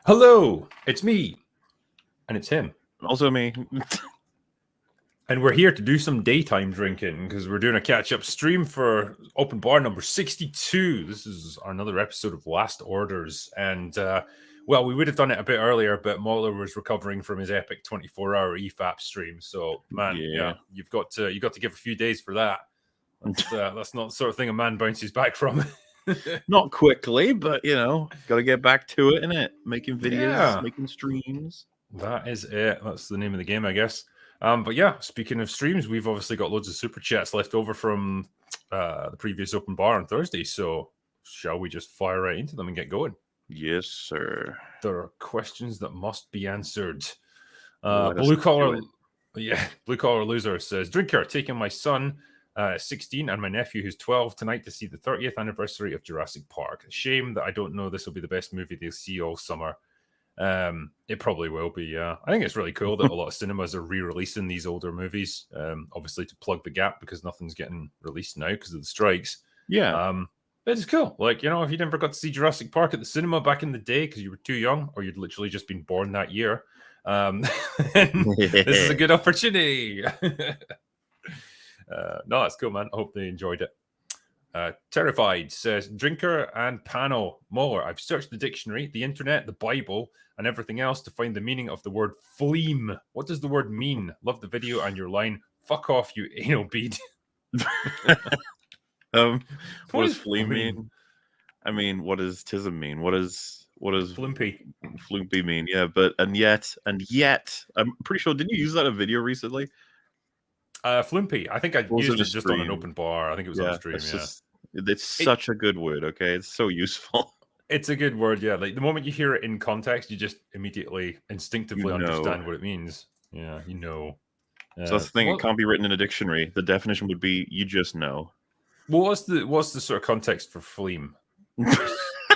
Hello, it's me, and it's him. Also me. And we're here to do some daytime drinking because we're doing a catch-up stream for open bar number 62. This is another episode of Last Orders. And, well, we would have done it a bit earlier, but Mauler was recovering from his epic 24-hour EFAP stream. So, man, yeah, you've got to give a few days for that. That's not the sort of thing a man bounces back from. Not quickly, but, got to get back to it, innit? Making videos, making streams. That is it. That's the name of the game, I guess. But yeah, speaking of streams, we've obviously got loads of super chats left over from the previous open bar on Thursday. So shall we just fire right into them and get going? Yes, sir. There are questions that must be answered. Blue collar loser says, Drinker, taking my son 16 and my nephew who's 12 tonight to see the 30th anniversary of Jurassic Park. Shame that I don't know this will be the best movie they'll see all summer. It probably will be. I think it's really cool that a lot of cinemas are re-releasing these older movies, obviously to plug the gap because nothing's getting released now because of the strikes. Yeah. But it's cool. Like, if you never got to see Jurassic Park at the cinema back in the day because you were too young or you'd literally just been born that year, this is a good opportunity. No, that's cool, man. I hope they enjoyed it. Terrified says, Drinker and panel more. I've searched the dictionary, the internet, the Bible, and everything else to find the meaning of the word phlegm. What does the word mean? Love the video and your line. Fuck off, you anal bead. What does phlegm mean? I mean, what does tism mean? What does flumpy mean? Yeah, and yet, I'm pretty sure. Didn't you use that in a video recently? Flumpy. I think I used it just on an open bar. I think it was on stream. It's such a good word. Okay, it's so useful. It's a good word. Yeah, like the moment you hear it in context, you just immediately instinctively understand what it means. Yeah, So that's the thing. It can't be written in a dictionary. The definition would be you just know. Well, what's the sort of context for phlegm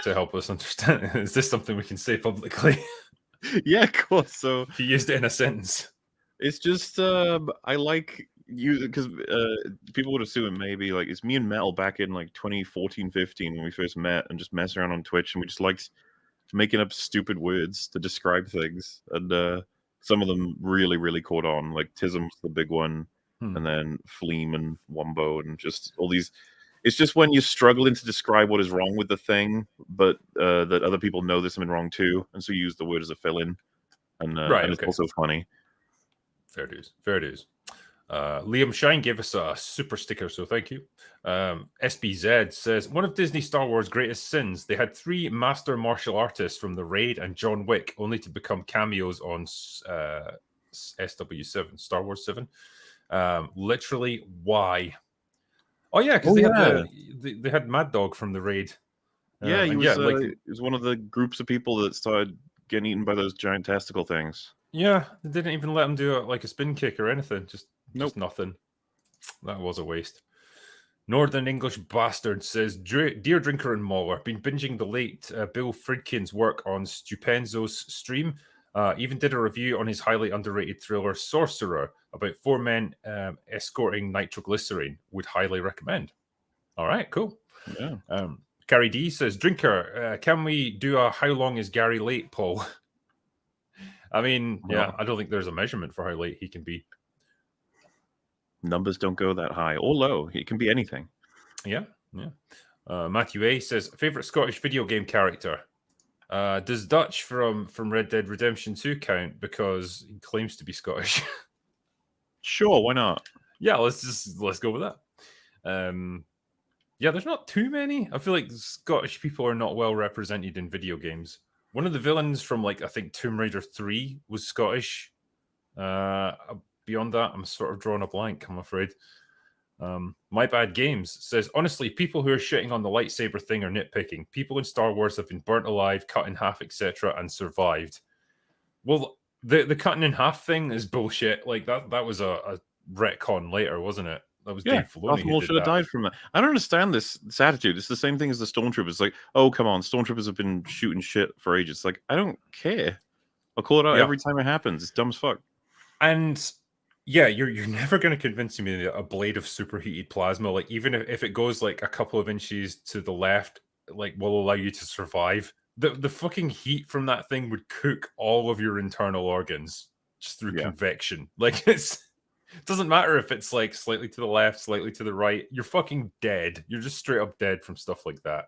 to help us understand? Is this something we can say publicly? Yeah, of course. So if you used it in a sentence, it's just I like you because people would assume it maybe like it's me and Metal back in like 2014-15 when we first met and just mess around on Twitch, and we just liked making up stupid words to describe things, and some of them really, really caught on. Like tism's the big one, and then phlegm and wombo and just all these. It's just when you're struggling to describe what is wrong with the thing, but that other people know there's something wrong too, and so you use the word as a fill-in, and it's also funny. Fair dues. Liam Shine gave us a super sticker, so thank you. SBZ says, one of Disney Star Wars' greatest sins, they had 3 master martial artists from The Raid and John Wick, only to become cameos on SW7, Star Wars 7. Literally, why? Oh yeah, because they had Mad Dog from The Raid. Yeah, he was one of the groups of people that started getting eaten by those giant testicle things. Yeah, they didn't even let him do like a spin kick or anything. Just nothing. That was a waste. Northern English Bastard says, Dear Drinker and Mauler, been binging the late Bill Friedkin's work on Stupenzo's stream. Even did a review on his highly underrated thriller Sorcerer about 4 men escorting nitroglycerine. Would highly recommend. All right, cool. Yeah. Gary D says, Drinker, can we do a How Long is Gary Late poll? I mean, I don't think there's a measurement for how late he can be. Numbers don't go that high or low. It can be anything. Yeah. Matthew A says, favorite Scottish video game character? Does Dutch from Red Dead Redemption 2 count because he claims to be Scottish? Sure, why not? Yeah, let's go with that. There's not too many. I feel like Scottish people are not well represented in video games. One of the villains from, I think Tomb Raider 3 was Scottish. Beyond that, I'm sort of drawing a blank, I'm afraid. My Bad Games says, honestly, people who are shitting on the lightsaber thing are nitpicking. People in Star Wars have been burnt alive, cut in half, etc., and survived. Well, the cutting in half thing is bullshit. Like, that was a retcon later, wasn't it? That was Dave Filoni. Darth Maul should have died from that. I don't understand this attitude. It's the same thing as the Stormtroopers. Like, oh, come on, Stormtroopers have been shooting shit for ages. Like, I don't care. I'll call it out every time it happens. It's dumb as fuck. And yeah, you're never going to convince me that a blade of superheated plasma, like even if it goes like a couple of inches to the left, like will allow you to survive. the fucking heat from that thing would cook all of your internal organs just through convection. Like it doesn't matter if it's like slightly to the left, slightly to the right. You're fucking dead. You're just straight up dead from stuff like that.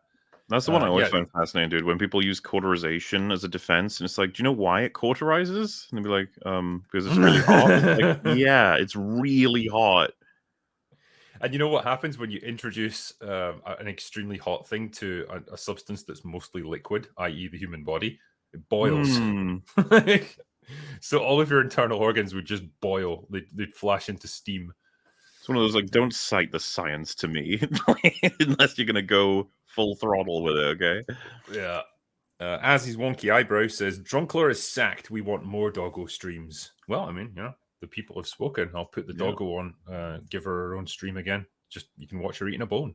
That's the one I always find fascinating, dude. When people use cauterization as a defense, and it's like, do you know why it cauterizes? And they'd be like, because it's really hot. It's like, yeah, it's really hot. And you know what happens when you introduce an extremely hot thing to a substance that's mostly liquid, i.e., the human body? It boils. So all of your internal organs would just boil. They'd flash into steam. It's one of those, like, don't cite the science to me unless you're going to go full throttle with it, okay? Yeah. As his wonky eyebrow says, Drunkler is sacked. We want more Doggo streams. Well, I mean, the people have spoken. I'll put the Doggo on, give her her own stream again. Just, you can watch her eating a bone.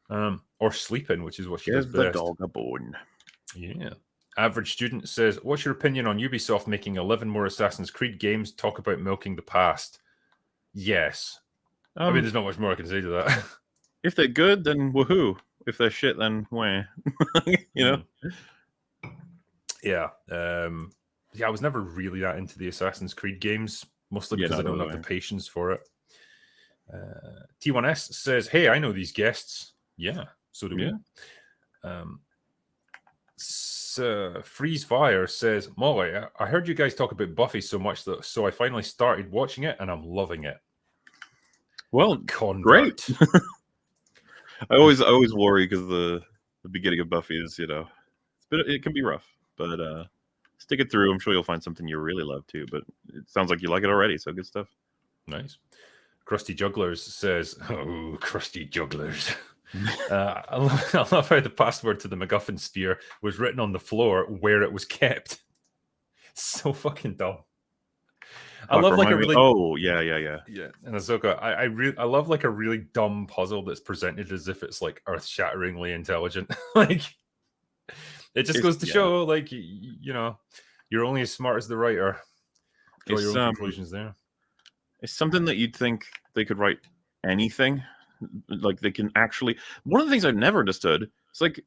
Or sleeping, which is what she does best. Give the dog a bone. Yeah. Average Student says, what's your opinion on Ubisoft making 11 more Assassin's Creed games? Talk about milking the past. Yes. I mean, there's not much more I can say to that. If they're good, then woohoo. If they're shit, then where? You know? Yeah. I was never really that into the Assassin's Creed games, mostly because I don't have the patience for it. T1S says, hey, I know these guests. Yeah, so do we. Freeze Fire says, Molly, I heard you guys talk about Buffy so much, so I finally started watching it, and I'm loving it. Well, great. I always worry because the beginning of Buffy is, it can be rough, but stick it through. I'm sure you'll find something you really love too. But it sounds like you like it already, so good stuff. Nice. Krusty Jugglers says, "Oh, Krusty Jugglers." I love how the password to the MacGuffin sphere was written on the floor where it was kept. So fucking dumb. I love like a really and Ahsoka, I love like a really dumb puzzle that's presented as if it's like earth-shatteringly intelligent. Like it just goes to show, like, you're only as smart as the writer. Draw your own conclusions there. It's something that you'd think they could write anything. Like they can actually. One of the things I've never understood. It's like,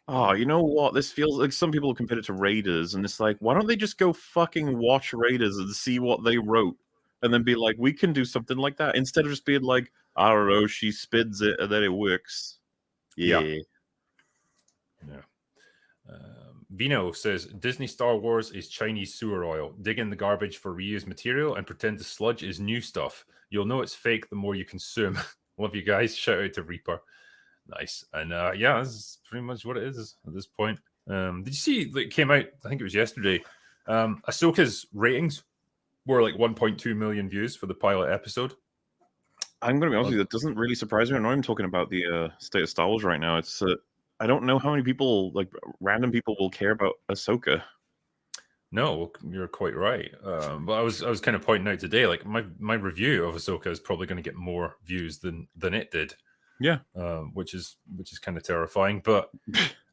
oh, you know what? This feels like some people compare it to Raiders, and it's like, why don't they just go fucking watch Raiders and see what they wrote, and then be like, we can do something like that instead of just being like, I don't know, she spins it and then it works. Yeah. Vino says Disney Star Wars is Chinese sewer oil. Dig in the garbage for reused material and pretend the sludge is new stuff. You'll know it's fake the more you consume. Love you guys. Shout out to Reaper. Nice. And this is pretty much what it is at this point. Did you see it came out? I think it was yesterday. Ahsoka's ratings were like 1.2 million views for the pilot episode. I'm going to be honest with you, that doesn't really surprise me. I know I'm talking about the state of Star Wars right now. It's I don't know how many people, like random people, will care about Ahsoka. No, you're quite right. But I was kind of pointing out today, like my review of Ahsoka is probably going to get more views than it did. Yeah, which is kind of terrifying. But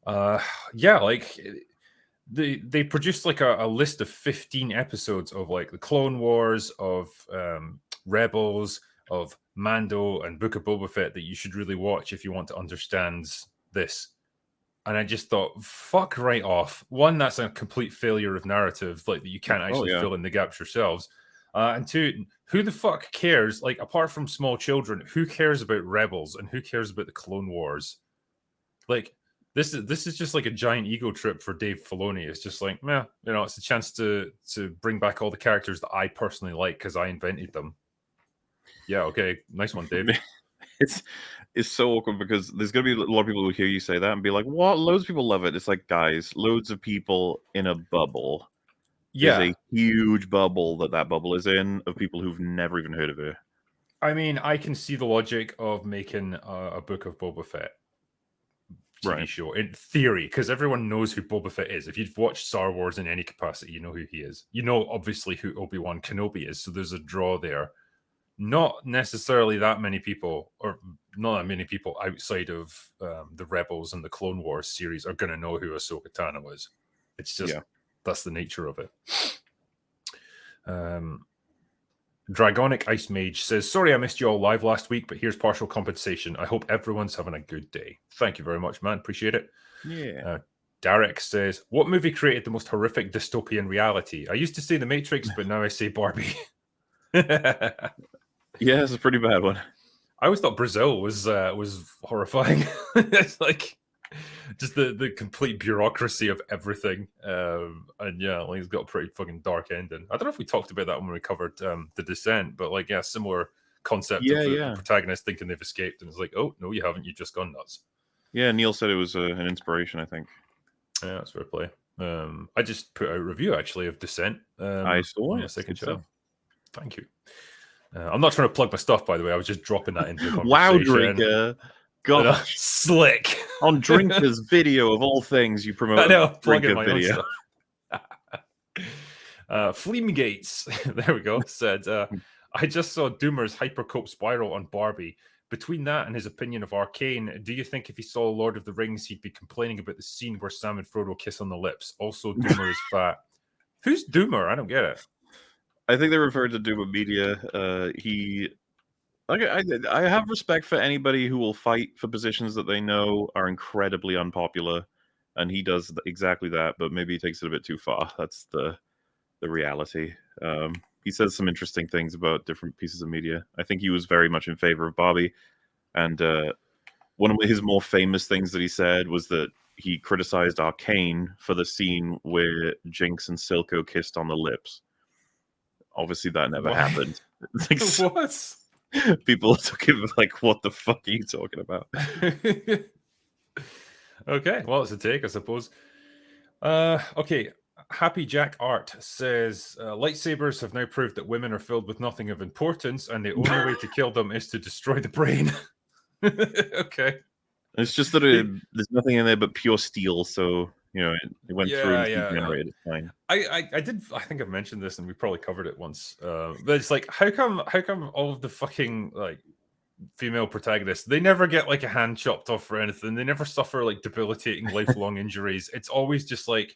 like they produced like a list of 15 episodes of like the Clone Wars, of Rebels, of Mando, and Book of Boba Fett that you should really watch if you want to understand this. And I just thought, fuck right off. One, that's a complete failure of narrative, like that you can't actually fill in the gaps yourselves. And two, who the fuck cares? Like, apart from small children, who cares about Rebels and who cares about the Clone Wars? Like, this is just like a giant ego trip for Dave Filoni. It's just like, it's a chance to bring back all the characters that I personally like because I invented them. Yeah, okay, nice one, Dave. It's so awkward because there's going to be a lot of people who hear you say that and be like, what? Loads of people love it. It's like, guys, loads of people in a bubble. Yeah. There's a huge bubble that bubble is in of people who've never even heard of it. I mean, I can see the logic of making a Book of Boba Fett TV show in theory, because everyone knows who Boba Fett is. If you've watched Star Wars in any capacity, you know who he is. You know, obviously, who Obi-Wan Kenobi is. So there's a draw there. Not necessarily that many people, or not that many people outside of the Rebels and the Clone Wars series are going to know who Ahsoka Tano is. It's just, that's the nature of it. Dragonic Ice Mage says, sorry I missed you all live last week, but here's partial compensation. I hope everyone's having a good day. Thank you very much, man. Appreciate it. Yeah. Derek says, what movie created the most horrific dystopian reality? I used to say The Matrix, but now I say Barbie. Yeah, it's a pretty bad one. I always thought Brazil was horrifying. It's like just the complete bureaucracy of everything. And yeah, like it's got a pretty fucking dark ending. I don't know if we talked about that when we covered The Descent, but like, yeah, similar concept of the protagonist thinking they've escaped, and it's like, oh no, you haven't, you've just gone nuts. Yeah, Neil said it was an inspiration, I think. Yeah, that's fair play. I just put out a review actually of Descent. I saw it. Second show. Thank you. I'm not trying to plug my stuff, by the way. I was just dropping that into the conversation. Wow, Drinker. Gosh. Slick. On Drinker's video, of all things, you promote a Drinker video. Fleamgates, there we go, said, I just saw Doomer's hypercope spiral on Barbie. Between that and his opinion of Arcane, do you think if he saw Lord of the Rings, he'd be complaining about the scene where Sam and Frodo kiss on the lips? Also, Doomer is fat. Who's Doomer? I don't get it. I think they referred to Doomer Media. I have respect for anybody who will fight for positions that they know are incredibly unpopular, and he does exactly that. But maybe he takes it a bit too far. That's the reality. He says some interesting things about different pieces of media. I think he was very much in favor of Barbie, and one of his more famous things that he said was that he criticized Arcane for the scene where Jinx and Silco kissed on the lips. Obviously, that never happened. Like, what? People took him like, "What the fuck are you talking about?" Okay, well, it's a take, I suppose. Okay. Happy Jack Art says, lightsabers have now proved that women are filled with nothing of importance, and the only way to kill them is to destroy the brain. Okay. It's just that there's nothing in there but pure steel, so it went through and degenerated. It's fine. I think I've mentioned this, and we probably covered it once. But it's like, how come all of the fucking like female protagonists, they never get like a hand chopped off or anything? They never suffer like debilitating lifelong injuries. It's always just like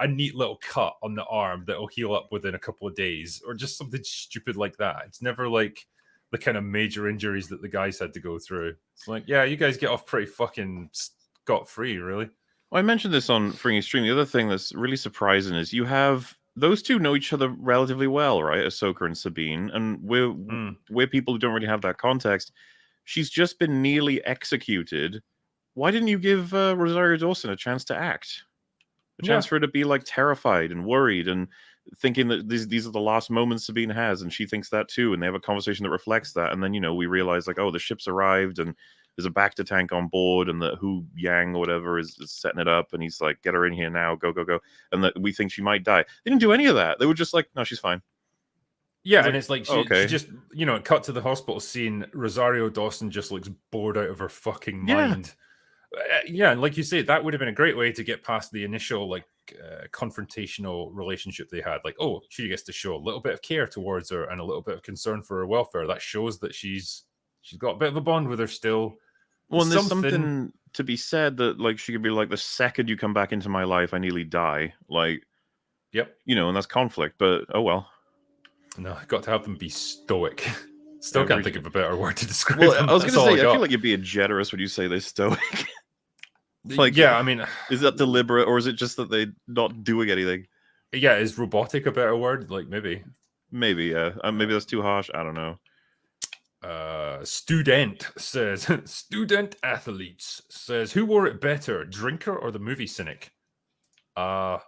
a neat little cut on the arm that'll heal up within a couple of days, or just something stupid like that. It's never like the kind of major injuries that the guys had to go through. It's like, yeah, you guys get off pretty fucking scot-free, really. Well, I mentioned this on Fringy Stream. The other thing that's really surprising is you have those two know each other relatively well, right? Ahsoka and Sabine, and we're people who don't really have that context. She's just been nearly executed. Why didn't you give Rosario Dawson a chance to act? A chance for her to be like terrified and worried and thinking that these are the last moments Sabine has, and she thinks that too, and they have a conversation that reflects that, and then we realize like, oh, the ship's arrived and there's a Bacta tank on board, and that Hu Yang or whatever is setting it up, and he's like, get her in here now, go, and that we think she might die. They didn't do any of that. They were just like, no, she's fine. Yeah, and it's like she just cut to the hospital scene. Rosario Dawson just looks bored out of her fucking mind. Yeah, and like you say, that would have been a great way to get past the initial like confrontational relationship they had. Like, oh, she gets to show a little bit of care towards her and a little bit of concern for her welfare. That shows that she's got a bit of a bond with her still. Well, and there's something to be said that like she could be like, the second you come back into my life, I nearly die. Like, yep, and that's conflict. But oh well. No, got to have them be stoic. Still can't think of a better word to describe them. I was going to say, I feel like you're being generous when you say they're stoic. Like, yeah, I mean, is that deliberate, or is it just that they're not doing anything? Yeah, is robotic a better word? Like, maybe, yeah. Maybe that's too harsh. I don't know. Student says, student athletes says, who wore it better, Drinker or the movie cynic? What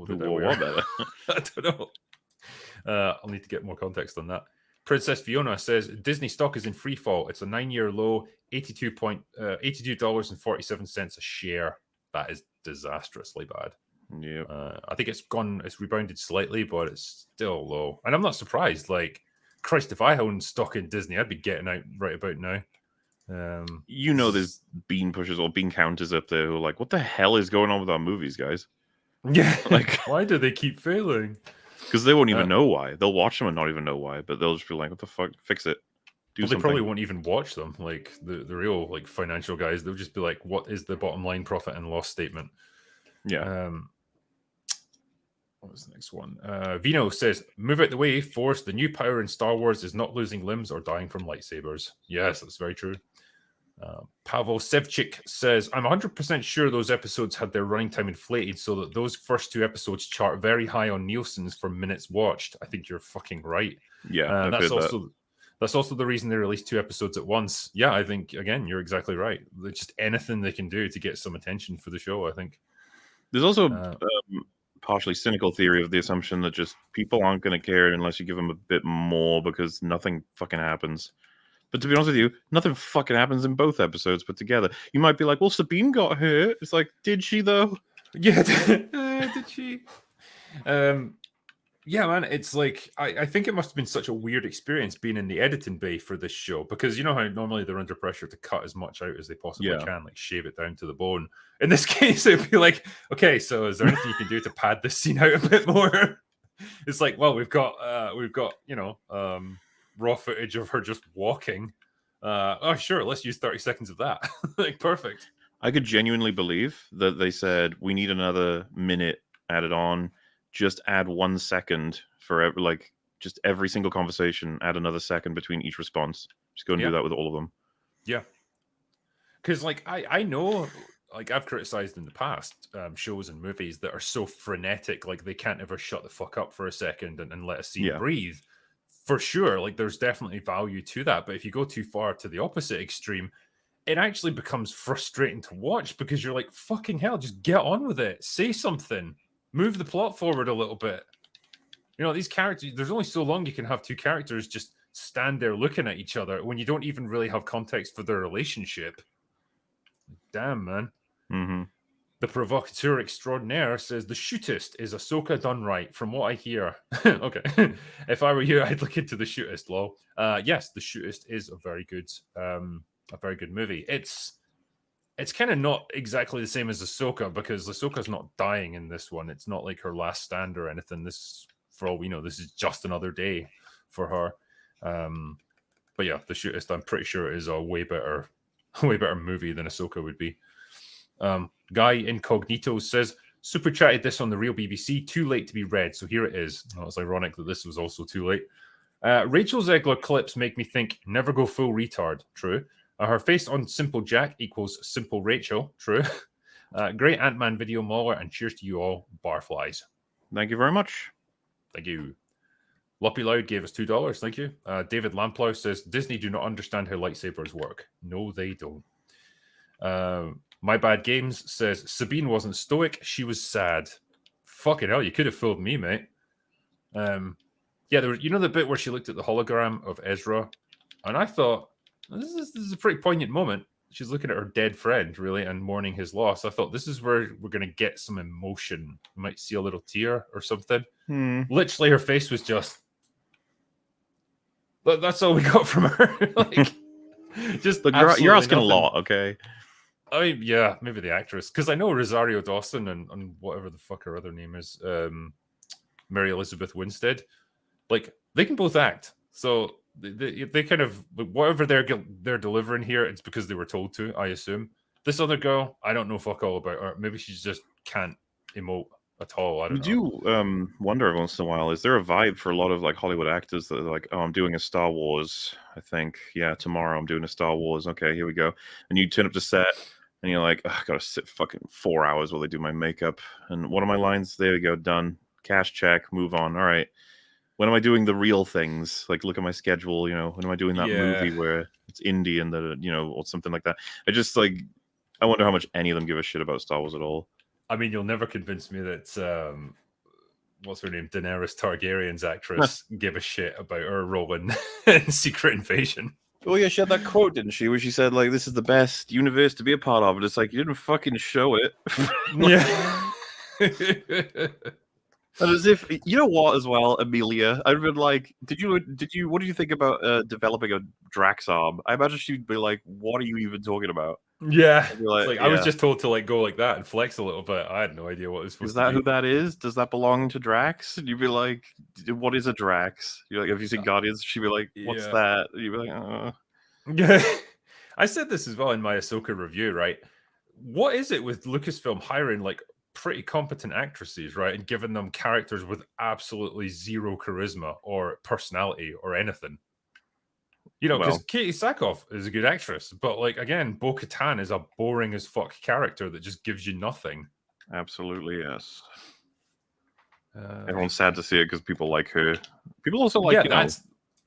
did they wear better? I don't know. I'll need to get more context on that. Princess Fiona says, Disney stock is in free fall. It's a 9-year low, $82.47 a share. That is disastrously bad. Yeah. I think it's rebounded slightly, but it's still low. And I'm not surprised. Like, Christ, if I owned stock in Disney, I'd be getting out right about now. There's bean pushers or bean counters up there who are like, what the hell is going on with our movies, guys? Yeah. Like, why do they keep failing? Because they won't even know why. They'll watch them and not even know why, but they'll just be like, what the fuck? Fix it. They probably won't even watch them. Like the real like financial guys, they'll just be like, what is the bottom line profit and loss statement? Yeah. What was the next one? Vino says, move out the way, Force. The new power in Star Wars is not losing limbs or dying from lightsabers. Yes, that's very true. Pavel Sevchik says, I'm 100% sure those episodes had their running time inflated so that those first 2 episodes chart very high on Nielsen's for minutes watched. I think you're fucking right. Yeah, That's also the reason they released 2 episodes at once. Yeah, I think, again, you're exactly right. Just anything they can do to get some attention for the show, I think. There's also partially cynical theory of the assumption that just people aren't going to care unless you give them a bit more because nothing fucking happens. But to be honest with you, nothing fucking happens in both episodes put together. You might be like, well, Sabine got hurt. It's like, did she though? Yeah, did she? Yeah, man, it's like, I think it must have been such a weird experience being in the editing bay for this show, because you know how normally they're under pressure to cut as much out as they possibly can, like shave it down to the bone. In this case, it'd be like, okay, so is there anything you can do to pad this scene out a bit more? It's like, well, we've got raw footage of her just walking. Oh, sure, let's use 30 seconds of that. Like, perfect. I could genuinely believe that they said, we need another minute added on. Just add 1 second for just every single conversation, add another second between each response. Just go and do that with all of them. Yeah. Because, like, I know, like, I've criticized in the past shows and movies that are so frenetic, like, they can't ever shut the fuck up for a second and let a scene breathe. For sure, like, there's definitely value to that. But if you go too far to the opposite extreme, it actually becomes frustrating to watch, because you're like, fucking hell, just get on with it. Say something. Move the plot forward a little bit. You know, these characters, there's only so long you can have 2 characters just stand there looking at each other when you don't even really have context for their relationship. Damn, man. Mm-hmm. The provocateur extraordinaire says, the shootist is Ahsoka done right, from what I hear. Okay. If I were you, I'd look into the shootist, lol. Yes, the shootist is a very good movie. It's kind of not exactly the same as Ahsoka, because Ahsoka's not dying in this one. It's not like her last stand or anything. This, for all we know, this is just another day for her. But yeah, the shootist, I'm pretty sure, is a way better movie than Ahsoka would be. Guy Incognito says, super chatted this on the real BBC, too late to be read, so here it is. Oh, it's ironic that this was also too late. Rachel Zegler clips make me think, never go full retard. True. Her face on Simple Jack equals Simple Rachel. True. Great Ant-Man video, Mauler, and cheers to you all, barflies. Thank you very much. Thank you. Loppy Loud gave us $2. Thank you. David Lamplow says, Disney do not understand how lightsabers work. No, they don't. My Bad Games says, Sabine wasn't stoic, she was sad. Fucking hell, you could have fooled me, mate. Yeah, there was, you know, the bit where she looked at the hologram of Ezra, and I thought, this is a pretty poignant moment. She's looking at her dead friend, really, and mourning his loss. I thought, this is where we're going to get some emotion. You might see a little tear or something. Literally, her face was just... That's all we got from her. Like, just look, you're asking nothing. A lot, okay? I mean, yeah, maybe the actress, because I know Rosario Dawson and whatever the fuck her other name is, Mary Elizabeth Winstead, like, they can both act. So they kind of, whatever they're delivering here, it's because they were told to, I assume. This other girl, I don't know fuck all about her. Maybe she just can't emote at all. I don't know. You do wonder every once in a while, is there a vibe for a lot of like Hollywood actors that are like, oh, I'm doing a Star Wars, I think. Yeah, tomorrow I'm doing a Star Wars. Okay, here we go. And you turn up to set and you're like, oh, I gotta sit fucking 4 hours while they do my makeup. And what are my lines? There we go, done. Cash check, move on. All right. When am I doing the real things? Like, look at my schedule, you know, when am I doing that movie where it's indie and the, you know, or something like that? I just like, I wonder how much any of them give a shit about Star Wars at all. I mean, you'll never convince me that, what's her name? Daenerys Targaryen's actress give a shit about her role in Secret Invasion. Oh yeah, she had that quote, didn't she? Where she said, like, this is the best universe to be a part of. And it's like, you didn't fucking show it. Yeah. And as if, you know what, as well, Amelia, I'd been like, what did you think about developing a Drax arm? I imagine she'd be like, what are you even talking about? Yeah. Like, I was just told to like go like that and flex a little bit. I had no idea what it was supposed to be. Is that who that is? Does that belong to Drax? And you'd be like, what is a Drax? You're like, have you seen Guardians? She'd be like, what's that? And you'd be like, Yeah. I said this as well in my Ahsoka review, right? What is it with Lucasfilm hiring like pretty competent actresses, right, and giving them characters with absolutely zero charisma or personality or anything? You know, because Well, Katie Sackhoff is a good actress, but like again, Bo-Katan is a boring as fuck character that just gives you nothing. absolutely, yes. Everyone's sad to see it because people like her. People also like, yeah, you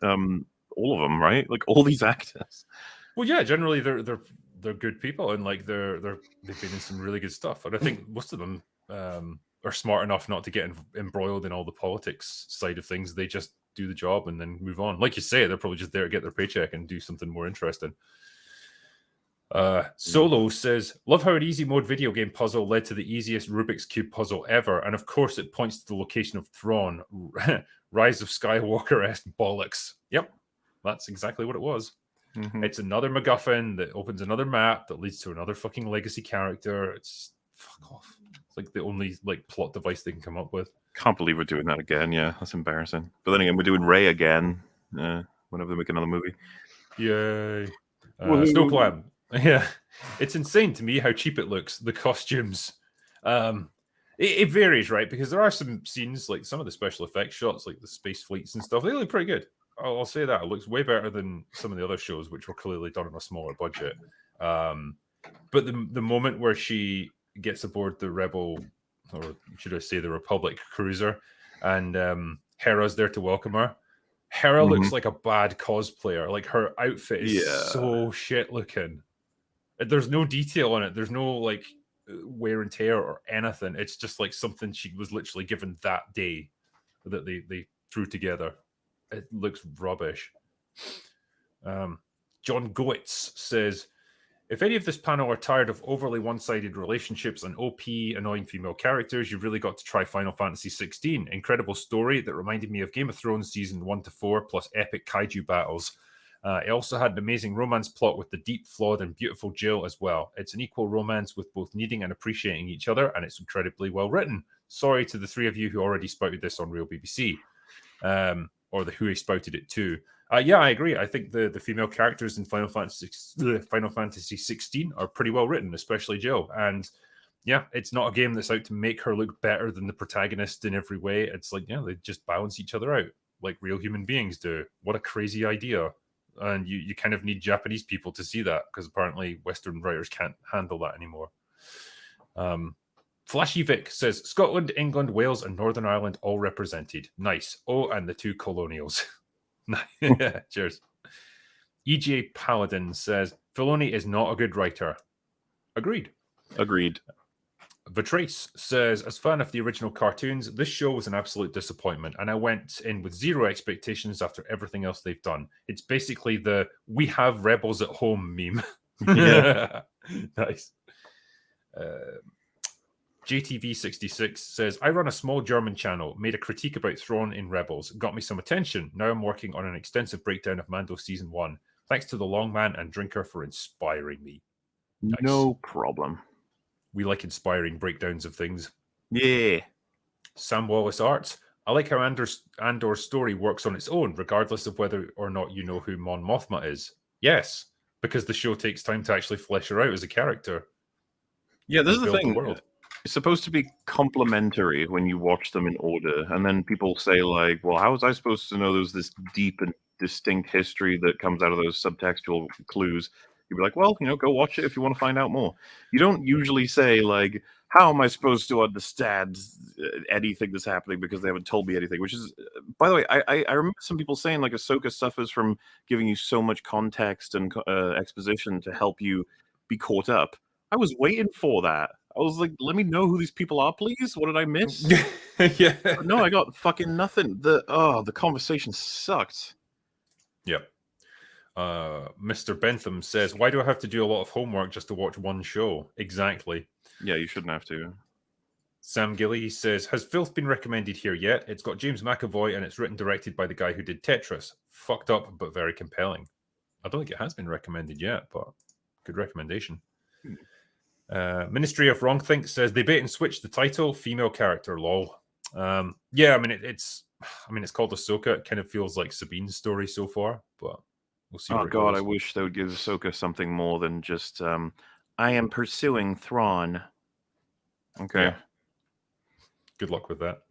know, all of them, right? Like all these actors. well, yeah. Generally, they're good people, and like they've been in some really good stuff. And I think most of them are smart enough not to get embroiled in all the politics side of things. They just do the job and then move on. Like you say, they're probably just there to get their paycheck and do something more interesting. Solo says, love how an easy mode video game puzzle led to the easiest Rubik's Cube puzzle ever. And of course, it points to the location of Thrawn. Rise of Skywalker-esque bollocks. Yep, that's exactly what it was. Mm-hmm. It's another MacGuffin that opens another map that leads to another fucking legacy character. It's fuck off. It's like the only like plot device they can come up with. Can't believe we're doing that again. Yeah, that's embarrassing. But then again, we're doing Rey again. Whenever they make another movie. Yay. Snowplan. Yeah. It's insane to me how cheap it looks. The costumes. It varies, right? Because there are some scenes, like some of the special effects shots, like the space fleets and stuff, they look pretty good. I'll say that. It looks way better than some of the other shows, which were clearly done on a smaller budget. But the moment where she gets aboard the Rebel, or should I say the Republic cruiser, and Hera's there to welcome her, Hera looks like a bad cosplayer. Like her outfit is so shit looking. There's no detail on it. There's no like wear and tear or anything. It's just like something she was literally given that day that they threw together. It looks rubbish. John Goetz says, if any of this panel are tired of overly one-sided relationships and OP, annoying female characters, you've really got to try Final Fantasy 16. Incredible story that reminded me of Game of Thrones Season 1 to 4, plus epic kaiju battles. It also had an amazing romance plot with the deep, flawed, and beautiful Jill as well. It's an equal romance with both needing and appreciating each other, and it's incredibly well written. Sorry to the three of you who already spouted this on Real BBC, or the who spouted it too. Yeah, I agree. I think the female characters in Final Fantasy 16 are pretty well written, especially Jill. And yeah, it's not a game that's out to make her look better than the protagonist in every way. It's like, yeah, they just balance each other out like real human beings do. What a crazy idea. And you kind of need Japanese people to see that, because apparently Western writers can't handle that anymore. Flashy Vic says, Scotland, England, Wales, and Northern Ireland all represented. Nice. Oh, and the two colonials. Yeah, cheers. EJ Paladin says, Filoni is not a good writer. Agreed. Vitrace says, as fan of the original cartoons, this show was an absolute disappointment, and I went in with zero expectations after everything else they've done. It's basically the we have rebels at home meme. Yeah. Nice. JTV66 says, I run a small German channel, made a critique about Thrawn in Rebels, got me some attention. Now I'm working on an extensive breakdown of Mando Season 1. Thanks to the Long Man and Drinker for inspiring me. Nice. No problem. We like inspiring breakdowns of things. Yeah. Sam Wallace Arts. I like how Andor's story works on its own, regardless of whether or not you know who Mon Mothma is. Yes, because the show takes time to actually flesh her out as a character. Yeah, this is the thing. World. It's supposed to be complementary when you watch them in order, and then people say like, well, how was I supposed to know there's this deep and distinct history that comes out of those subtextual clues? You'd be like, well, go watch it if you want to find out more. You don't usually say like, how am I supposed to understand anything that's happening because they haven't told me anything, which is, by the way, I remember some people saying like Ahsoka suffers from giving you so much context and exposition to help you be caught up. I was waiting for that. I was like, let me know who these people are, please. What did I miss? Yeah. But no, I got fucking nothing. The conversation sucked. Yep. Mr. Bentham says, why do I have to do a lot of homework just to watch one show? Exactly. Yeah, you shouldn't have to. Sam Gilly says, has Filth been recommended here yet? It's got James McAvoy and it's written directed by the guy who did Tetris. Fucked up, but very compelling. I don't think it has been recommended yet, but good recommendation. Ministry of Wrongthink says, they bait and switch the title, female character, lol. Yeah, I mean, it's called Ahsoka. It kind of feels like Sabine's story so far, but we'll see. Oh God, I wish they would give Ahsoka something more than just, I am pursuing Thrawn. Okay. Yeah. Good luck with that.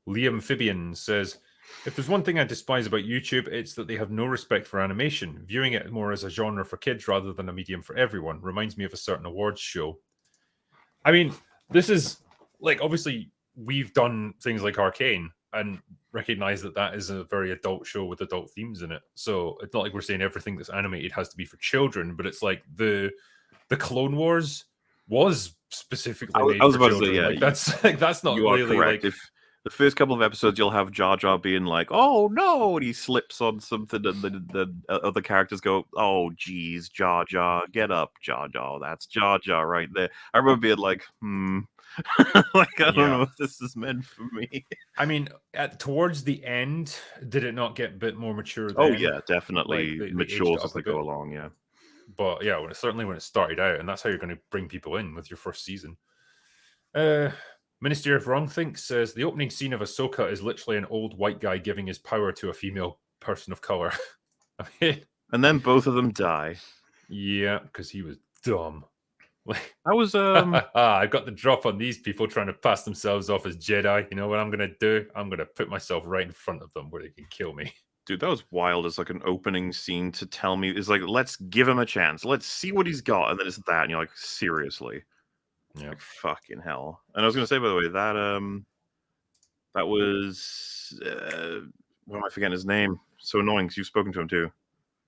Liam Fibian says, If there's one thing I despise about YouTube, it's that they have no respect for animation, viewing it more as a genre for kids rather than a medium for everyone. Reminds me of a certain awards show. I mean, this is like, obviously we've done things like Arcane and recognize that that is a very adult show with adult themes in it. So it's not like we're saying everything that's animated has to be for children, but it's like the Clone Wars was specifically made I was for about to children. say, yeah, like that's not you are really correct. like. If the first couple of episodes, you'll have Jar Jar being like, "Oh no," and he slips on something, and the other characters go, "Oh geez, Jar Jar, get up, Jar Jar. That's Jar Jar right there." I remember being like, like I don't know if this is meant for me. I mean, towards the end, did it not get a bit more mature then? Oh yeah, definitely Like they matures aged as up a they bit. go along. Yeah, But yeah, certainly when it started out, and that's how you're going to bring people in with your first season. Ministry of Wrongthink says the opening scene of Ahsoka is literally an old white guy giving his power to a female person of color. I mean, and then both of them die. Yeah, because he was dumb. Like, I was I got the drop on these people trying to pass themselves off as Jedi. You know what I'm gonna do? I'm gonna put myself right in front of them where they can kill me. Dude, that was wild as like an opening scene to tell me is like, let's give him a chance. Let's see what he's got. And then it's that, and you're like, seriously. Yeah. Like fucking hell. And I was gonna say, by the way, that was why am I forgetting his name? So annoying because you've spoken to him too.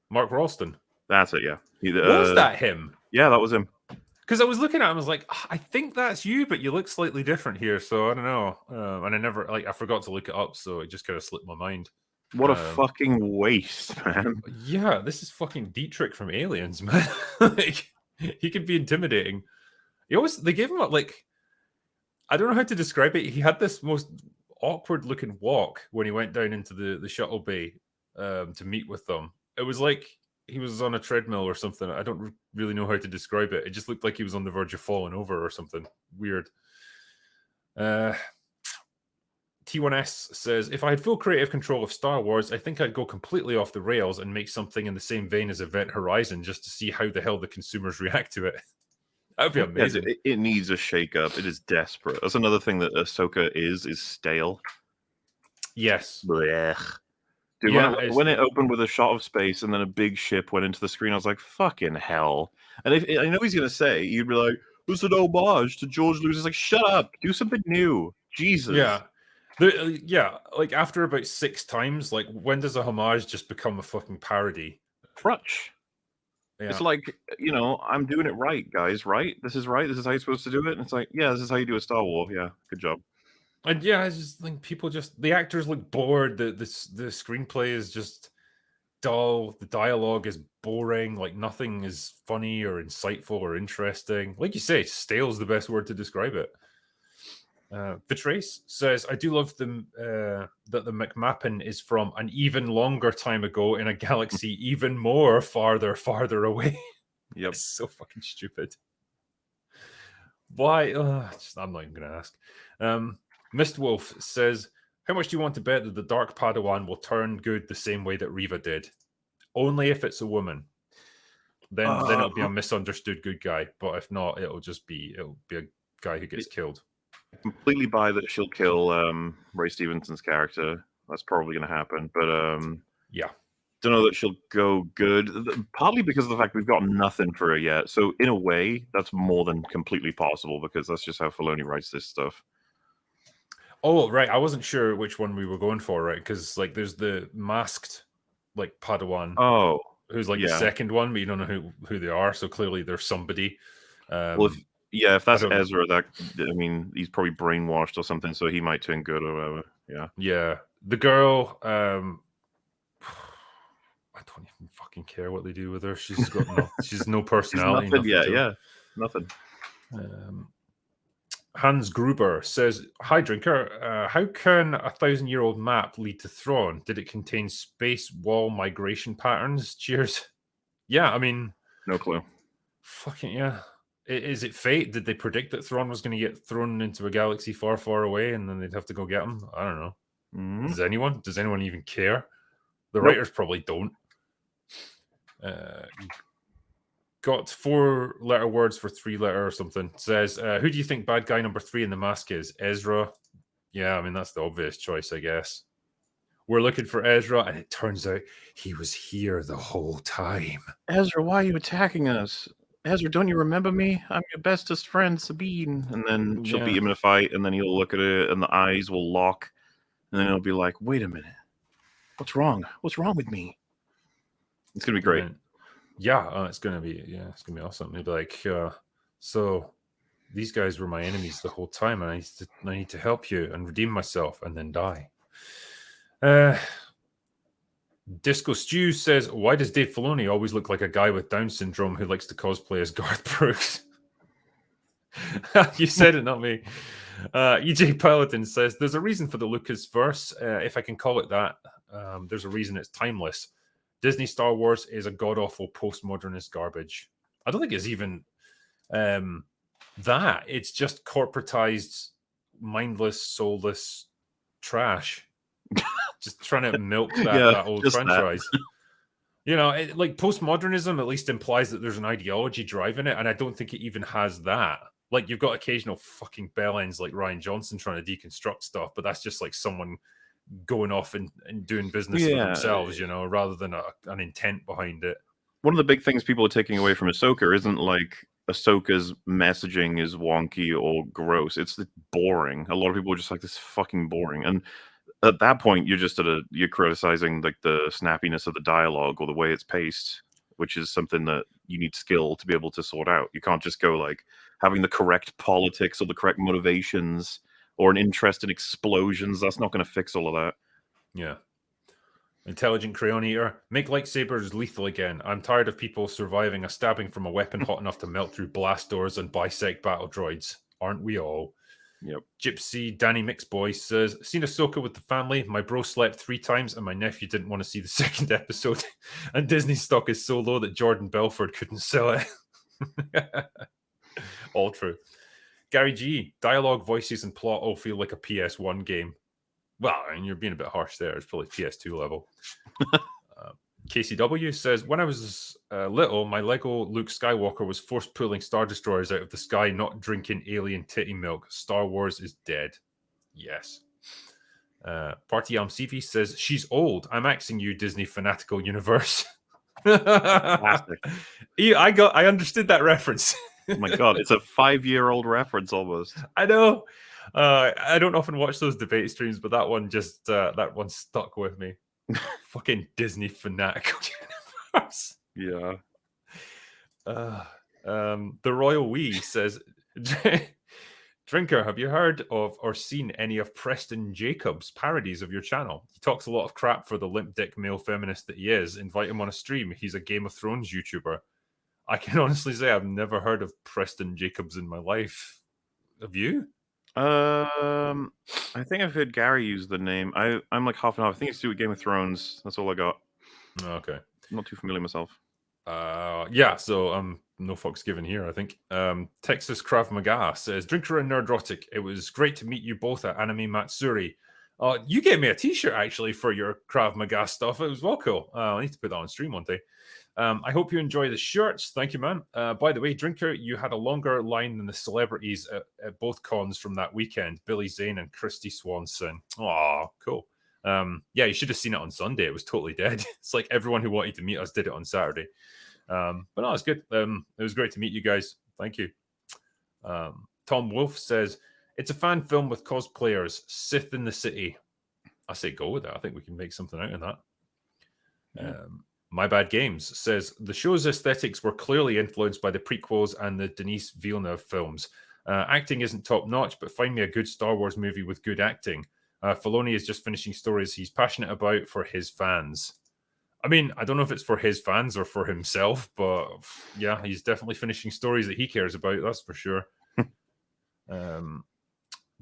Mark Ralston. That's it, yeah. Was that him? Yeah, that was him. Because I was looking at him, I was like, I think that's you, but you look slightly different here, so I don't know. And I forgot to look it up, so it just kind of slipped my mind. What a fucking waste, man. Yeah, this is fucking Dietrich from Aliens, man. Like, he could be intimidating. They gave him like, I don't know how to describe it. He had this most awkward looking walk when he went down into the shuttle bay to meet with them. It was like he was on a treadmill or something. I don't really know how to describe it. It just looked like he was on the verge of falling over or something weird. T1S says, if I had full creative control of Star Wars, I think I'd go completely off the rails and make something in the same vein as Event Horizon just to see how the hell the consumers react to it. That would be amazing. It needs a shake-up. It is desperate. That's another thing that Ahsoka is stale. Yes. Blech. Dude, yeah, when it opened with a shot of space and then a big ship went into the screen, I was like, fucking hell. And if I know he's going to say, you'd be like, this is an homage to George Lucas. It's like, shut up. Do something new. Jesus. Yeah. Yeah, like after about 6 times, like when does a homage just become a fucking parody? Crutch. Yeah. It's like, I'm doing it right, guys, right? This is right. This is how you're supposed to do it. And it's like, yeah, this is how you do a Star Wars. Yeah, good job. And yeah, I just think people the actors look bored. The screenplay is just dull. The dialogue is boring. Like nothing is funny or insightful or interesting. Like you say, stale is the best word to describe it. Vitrace says, I do love that the McMappin is from an even longer time ago in a galaxy even more farther away. Yep. It's so fucking stupid. Why? I'm not even going to ask. Mistwolf says, how much do you want to bet that the Dark Padawan will turn good the same way that Reva did? Only if it's a woman. Then it'll be a misunderstood good guy. But if not, it'll be a guy who gets killed. I completely buy that she'll kill Ray Stevenson's character. That's probably going to happen. But yeah. Don't know that she'll go good, partly because of the fact we've got nothing for her yet. So in a way, that's more than completely possible because that's just how Filoni writes this stuff. Oh, right. I wasn't sure which one we were going for, right? Because like there's the masked like Padawan. Oh. Who's like the second one, but you don't know who they are. So clearly there's somebody. Well, if that's Ezra, he's probably brainwashed or something, so he might turn good or whatever. Yeah. Yeah. The girl, I don't even fucking care what they do with her. She's got she's no personality. Nothing. Hans Gruber says, hi, Drinker. How can a 1,000-year-old map lead to Thrawn? Did it contain space wall migration patterns? Cheers. Yeah, I mean... No clue. Fucking, yeah. Is it fate? Did they predict that Thrawn was going to get thrown into a galaxy far, far away and then they'd have to go get him? I don't know. Mm-hmm. Does anyone even care? The writers probably don't. Got 4-letter words for 3-letter or something. Says, who do you think bad guy number 3 in the mask is? Ezra. Yeah, I mean, that's the obvious choice, I guess. We're looking for Ezra, and it turns out he was here the whole time. Ezra, why are you attacking us? Ezra, don't you remember me? I'm your bestest friend, Sabine. And then she'll beat him in a fight, and then he'll look at it, and the eyes will lock, and then he'll be like, "Wait a minute, what's wrong? What's wrong with me?" It's gonna be great. It's gonna be awesome. He'll be like, so these guys were my enemies the whole time, and I need to help you and redeem myself, and then die. Disco Stew says, why does Dave Filoni always look like a guy with Down syndrome who likes to cosplay as Garth Brooks? You said it, not me. EJ Paladin says, there's a reason for the Lucas verse, if I can call it that. There's a reason it's timeless. Disney Star Wars is a god-awful postmodernist garbage. I don't think it's even that. It's just corporatized, mindless, soulless trash. Just trying to milk that old franchise. You know, like postmodernism at least implies that there's an ideology driving it, and I don't think it even has that. Like, you've got occasional fucking bellends like Ryan Johnson trying to deconstruct stuff, but that's just like someone going off and doing business for themselves, you know, rather than an intent behind it. One of the big things people are taking away from Ahsoka isn't like Ahsoka's messaging is wonky or gross. It's boring. A lot of people are just like, this is fucking boring. And at that point, you're criticizing like the snappiness of the dialogue or the way it's paced, which is something that you need skill to be able to sort out. You can't just go like having the correct politics or the correct motivations or an interest in explosions. That's not going to fix all of that. Yeah. Intelligent Crayon Eater. Make lightsabers lethal again. I'm tired of people surviving a stabbing from a weapon hot enough to melt through blast doors and bisect battle droids. Aren't we all? Yep. Gypsy Danny Mixboy says, seen Ahsoka with the family. My bro slept 3 times and my nephew didn't want to see the second episode. And Disney stock is so low that Jordan Belford couldn't sell it. All true. Gary G. Dialogue, voices, and plot all feel like a PS1 game. Well, and you're being a bit harsh there. It's probably PS2 level. KCW says, when I was little, my Lego Luke Skywalker was force pulling Star Destroyers out of the sky, not drinking alien titty milk. Star Wars is dead. Yes. Party CV says, she's old. I'm axing you, Disney fanatical universe. Classic. I understood that reference. Oh my god, it's a 5-year-old reference almost. I know. I don't often watch those debate streams, but that one just that one stuck with me. Fucking Disney fanatical universe. Yeah. The Royal Wee says, Drinker, have you heard of or seen any of Preston Jacobs' parodies of your channel? He talks a lot of crap for the limp dick male feminist that he is. Invite him on a stream. He's a Game of Thrones YouTuber. I can honestly say I've never heard of Preston Jacobs in my life. Have you? I think I've heard Gary use the name. I'm like half and half. I think it's to do with Game of Thrones. That's all I got. Okay. I'm not too familiar myself. So no fucks given here, I think. Texas Krav Maga says, Drinker and Nerdrotic, it was great to meet you both at Anime Matsuri. You gave me a t-shirt actually for your Krav Maga stuff. It was well cool. I need to put that on stream one day. I hope you enjoy the shirts. Thank you, man. By the way, Drinker, you had a longer line than the celebrities at both cons from that weekend. Billy Zane and Christy Swanson. Oh, cool. Yeah, you should have seen it on Sunday. It was totally dead. It's like everyone who wanted to meet us did it on Saturday. But no, it's good. It was great to meet you guys. Thank you. Tom Wolf says, it's a fan film with cosplayers. Sith in the City. I say go with it. I think we can make something out of that. Yeah. My Bad Games says, the show's aesthetics were clearly influenced by the prequels and the Denis Villeneuve films. Acting isn't top-notch, but find me a good Star Wars movie with good acting. Filoni is just finishing stories he's passionate about for his fans. I mean, I don't know if it's for his fans or for himself, but yeah, he's definitely finishing stories that he cares about, that's for sure.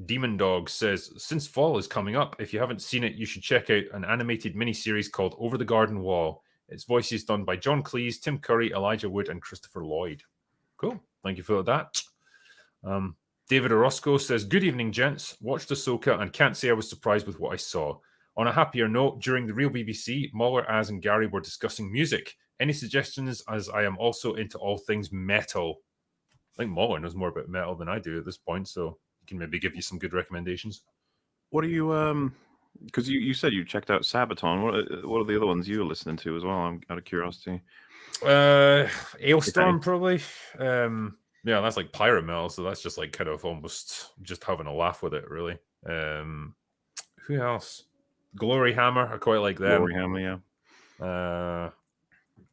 Demon Dog says, since fall is coming up, if you haven't seen it, you should check out an animated miniseries called Over the Garden Wall. Its voice is done by John Cleese, Tim Curry, Elijah Wood, and Christopher Lloyd. Cool. Thank you for that. David Orozco says, good evening, gents. Watched Ahsoka and can't say I was surprised with what I saw. On a happier note, during the Real BBC, Mahler, Az, and Gary were discussing music. Any suggestions, as I am also into all things metal? I think Mahler knows more about metal than I do at this point, so he can maybe give you some good recommendations. What are you Because you said you checked out Sabaton. What are the other ones you were listening to as well? I'm out of curiosity. Ailstorm probably. Yeah, that's like pirate metal, so that's just like kind of almost just having a laugh with it, really. Who else? Glory Hammer, I quite like them. Glory Hammer, yeah.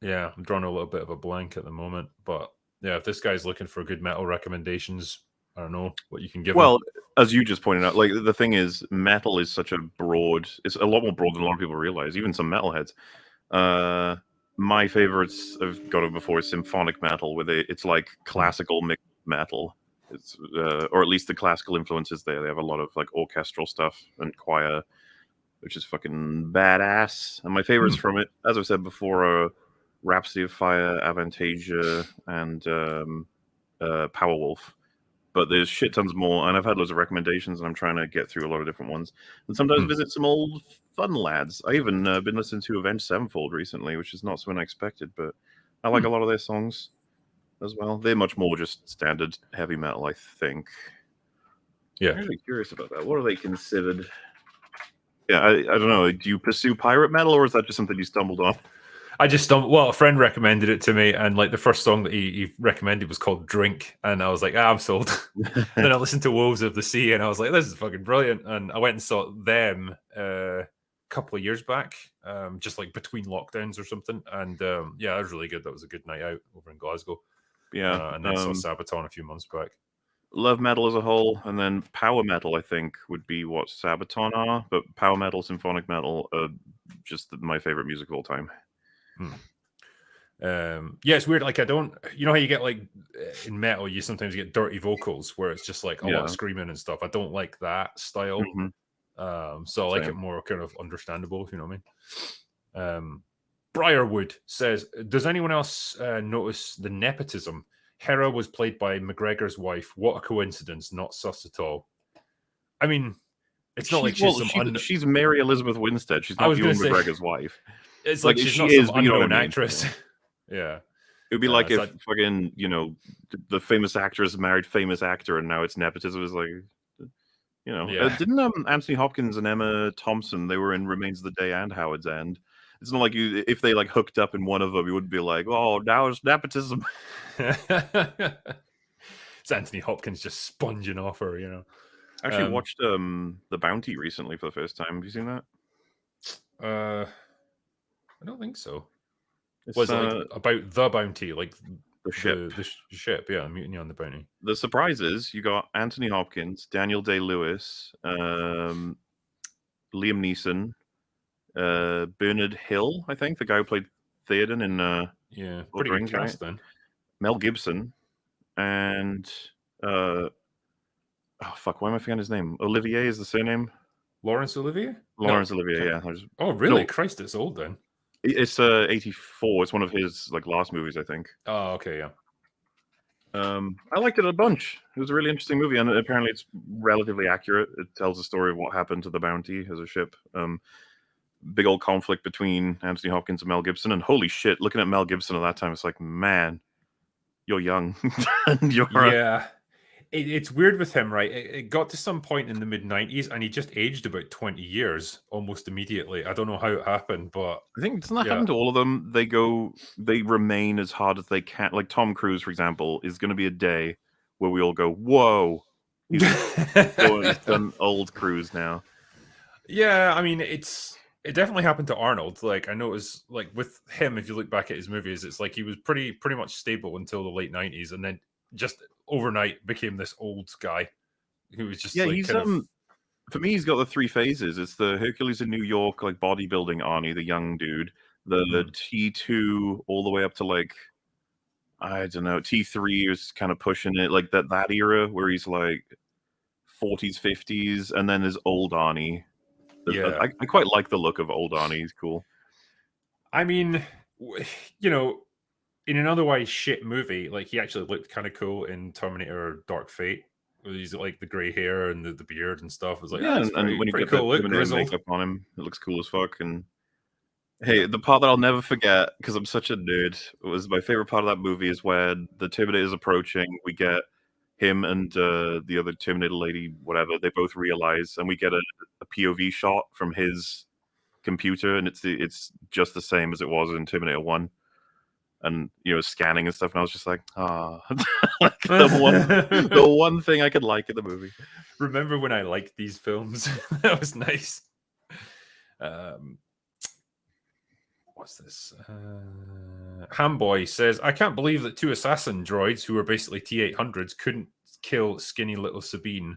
Yeah, I'm drawing a little bit of a blank at the moment, but yeah, if this guy's looking for good metal recommendations, I don't know what you can give him. Well, as you just pointed out, like the thing is, metal is such a broad. It's a lot more broad than a lot of people realize. Even some metalheads. My favorites, I've got it before, is symphonic metal, where it's like classical mixed metal. It's or at least the classical influences there. They have a lot of like orchestral stuff and choir, which is fucking badass. And my favorites from it, as I've said before, are Rhapsody of Fire, Avantasia, and Powerwolf. But there's shit tons more, and I've had loads of recommendations, and I'm trying to get through a lot of different ones. And sometimes visit some old fun lads. I even been listening to Avenged Sevenfold recently, which is not something I expected, but I like a lot of their songs as well. They're much more just standard heavy metal, I think. Yeah. I'm really curious about that. What are they considered? Yeah, I don't know. Do you pursue pirate metal, or is that just something you stumbled on? I just stumbled. Well, a friend recommended it to me, and like the first song that he recommended was called "Drink," and I was like, I'm sold. Then I listened to "Wolves of the Sea," and I was like, this is fucking brilliant. And I went and saw them a couple of years back, just like between lockdowns or something. And yeah, that was really good. That was a good night out over in Glasgow. Yeah, and then saw Sabaton a few months back. Love metal as a whole, and then power metal, I think, would be what Sabaton are. But power metal, symphonic metal, are just my favorite music of all time. Yeah, it's weird. Like, I don't, you know how you get like in metal, you sometimes get dirty vocals where it's just like a lot of screaming and stuff. I don't like that style. So I like it more kind of understandable, if you know what I mean. Briarwood says, does anyone else notice the nepotism? Hera was played by McGregor's wife. What a coincidence. Not sus at all. I mean, it's not like she's Mary Elizabeth Winstead. She's not Ewan McGregor's wife. It's like she's not some unknown actress. Yeah. It would be like if fucking, the famous actress married famous actor, and now it's nepotism. Is like, didn't Anthony Hopkins and Emma Thompson, they were in Remains of the Day and Howard's End. It's not like if they like hooked up in one of them, you wouldn't be like, oh, now it's nepotism. It's Anthony Hopkins just sponging off her, I actually watched The Bounty recently for the first time. Have you seen that? I don't think so. Was it like about the Bounty, like the ship? The ship, yeah, Mutiny on the Bounty. The surprise is you got Anthony Hopkins, Daniel Day-Lewis, Liam Neeson, Bernard Hill, I think, the guy who played Theoden in pretty good cast then. Mel Gibson, and oh fuck, why am I forgetting his name? Olivier is the surname. Laurence Olivier. Olivier, yeah. Oh really? No. Christ, it's old then. It's 84. It's one of his like last movies, I think. Oh, okay, yeah. I liked it a bunch. It was a really interesting movie, and apparently it's relatively accurate. It tells the story of what happened to the Bounty as a ship. Big old conflict between Anthony Hopkins and Mel Gibson, and holy shit, looking at Mel Gibson at that time, it's like, man, you're young. It's weird with him, right? It got to some point in the mid-90s, and he just aged about 20 years almost immediately. I don't know how it happened, but I think doesn't that happen to all of them? They remain as hard as they can. Like Tom Cruise, for example, is going to be a day where we all go, whoa, he's an old Cruise now. Yeah, I mean, it definitely happened to Arnold. Like, I noticed, like with him, if you look back at his movies, it's like he was pretty much stable until the late 90s, and then just overnight became this old guy who was just like, he's for me, he's got the three phases. It's the Hercules in New York, like bodybuilding Arnie, the young dude, the T2 all the way up to like, I don't know, T3 is kind of pushing it, like that era where he's like 40s, 50s, and then there's old Arnie. Yeah, I quite like the look of old Arnie. He's cool. I mean, in an otherwise shit movie, like he actually looked kind of cool in Terminator Dark Fate. He's like the gray hair and the beard and stuff. It was like, and when you get cool the makeup on him, it looks cool as fuck. And hey, the part that I'll never forget, because I'm such a nerd, was my favorite part of that movie is when the Terminator is approaching. We get him and the other Terminator lady, whatever, they both realize, and we get a POV shot from his computer, and it's just the same as it was in Terminator 1. And scanning and stuff, and I was just like, like the one thing I could like in the movie. Remember when I liked these films? That was nice. What's this? Hamboy says, I can't believe that 2 assassin droids who were basically T-800s couldn't kill skinny little Sabine.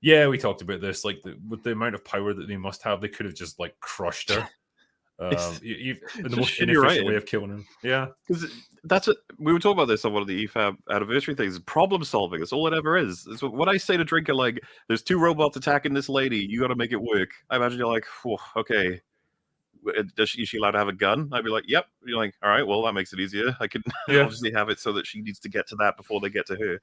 Yeah, we talked about this. Like, with the amount of power that they must have, they could have just like crushed her. The most inefficient way of killing him. Yeah, because we were talking about this on one of the EFAB anniversary things. Problem solving. That's all it ever is. It's what I say to Drinker, like, there's 2 robots attacking this lady. You got to make it work. I imagine you're like, okay. Is she allowed to have a gun? I'd be like, yep. You're like, all right, well, that makes it easier. I could obviously have it so that she needs to get to that before they get to her.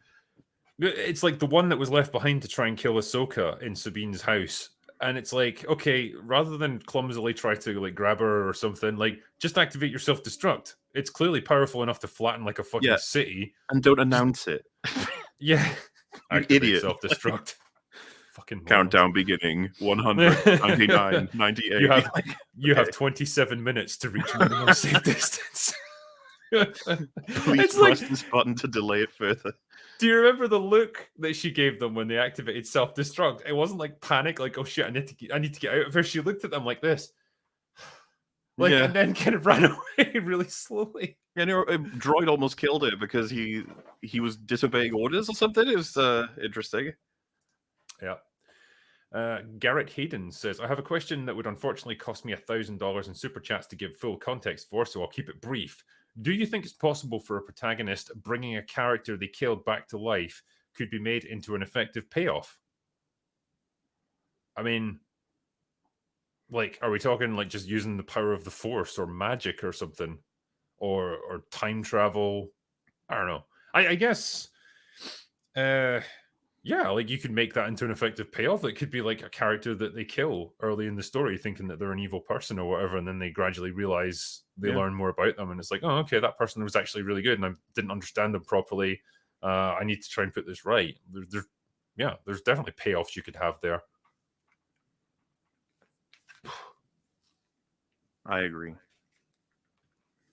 It's like the one that was left behind to try and kill Ahsoka in Sabine's house. And it's like, okay, rather than clumsily try to like grab her or something, like just activate your self-destruct. It's clearly powerful enough to flatten like a fucking city. And don't announce it. Yeah. You idiot. Self-destruct. Fucking countdown beginning 100, 99, 98. You have 27 minutes to reach minimum safe distance. Please press this button to delay it further. Do you remember the look that she gave them when they activated self-destruct? It wasn't like panic, like, oh shit, I need to get out of here. She looked at them like this. And then kind of ran away really slowly. Yeah, a droid almost killed her because he was disobeying orders or something. It was interesting. Yeah. Garrett Hayden says, I have a question that would unfortunately cost me $1,000 in super chats to give full context for, so I'll keep it brief. Do you think it's possible for a protagonist bringing a character they killed back to life could be made into an effective payoff? I mean, like, are we talking like just using the power of the Force or magic or something? Or time travel? I don't know. I guess... yeah, like you could make that into an effective payoff. It could be like a character that they kill early in the story, thinking that they're an evil person or whatever, and then they gradually realize they learn more about them, and it's like, oh, okay, that person was actually really good, and I didn't understand them properly. I need to try and put this right. There's definitely payoffs you could have there. I agree.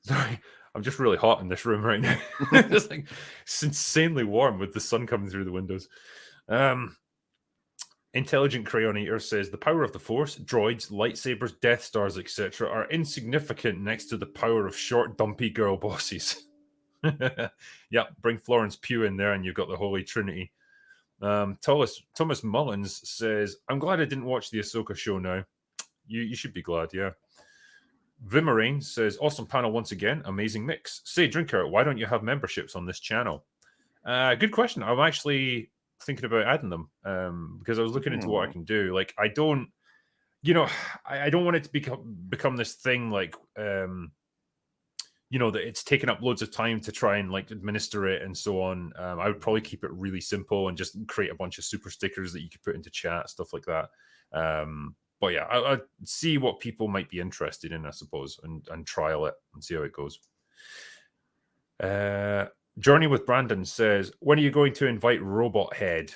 Sorry, I'm just really hot in this room right now. It's like it's insanely warm with the sun coming through the windows. Intelligent Crayon Eater says the power of the Force, droids, lightsabers, Death Stars, etc. are insignificant next to the power of short, dumpy girl bosses. Yep, bring Florence Pugh in there and you've got the Holy Trinity. Thomas Mullins says, I'm glad I didn't watch the Ahsoka show now. You should be glad, yeah. Vimarain says, awesome panel once again, amazing mix. Say, Drinker, why don't you have memberships on this channel? Good question. I'm actually thinking about adding them because I was looking into what I can do. Like, I don't want it to become this thing like, that it's taken up loads of time to try and like administer it and so on. I would probably keep it really simple and just create a bunch of super stickers that you could put into chat, stuff like that. But yeah, I'll see what people might be interested in, I suppose, and trial it and see how it goes. Journey with Brandon says, when are you going to invite Robot Head?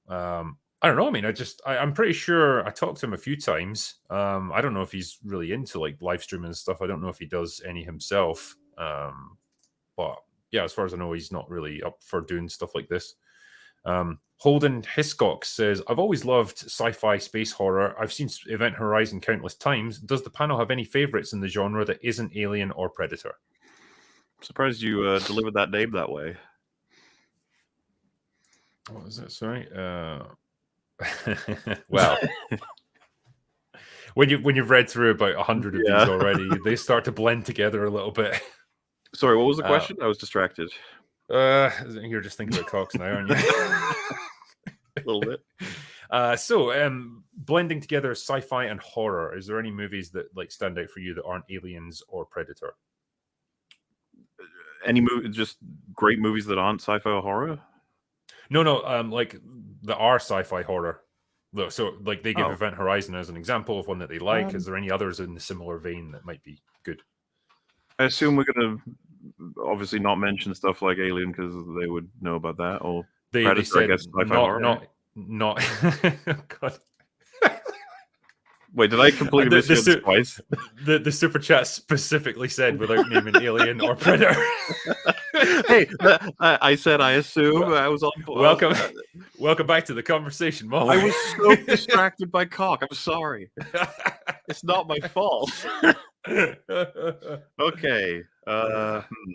I don't know. I mean, I'm pretty sure I talked to him a few times. I don't know if he's really into like live streaming and stuff. I don't know if he does any himself. But yeah, as far as I know, he's not really up for doing stuff like this. Holden Hiscock says, I've always loved sci-fi space horror. I've seen Event Horizon countless times. Does the panel have any favorites in the genre that isn't Alien or Predator? I'm surprised you delivered that name that way. What was that? Sorry. Well, when you've read through about 100 of these already, they start to blend together a little bit. Sorry, what was the question? I was distracted. You're just thinking about cocks now, aren't you? A little bit. So blending together sci-fi and horror, is there any movies that like stand out for you that aren't Aliens or Predator? Any movie, just great movies that aren't sci-fi or horror? No, like that are sci-fi horror. So like they give Event Horizon as an example of one that they like. Is there any others in the similar vein that might be good? I assume we're going to obviously not mention stuff like Alien because they would know about that. Or They said I guess, sci-fi horror, not. God. Wait, did I completely miss you twice? The super chat specifically said without naming Alien or Predator. Hey, I said I assume. I was on. Welcome back to the conversation, Molly. I was so distracted by cock. I'm sorry. It's not my fault. Okay.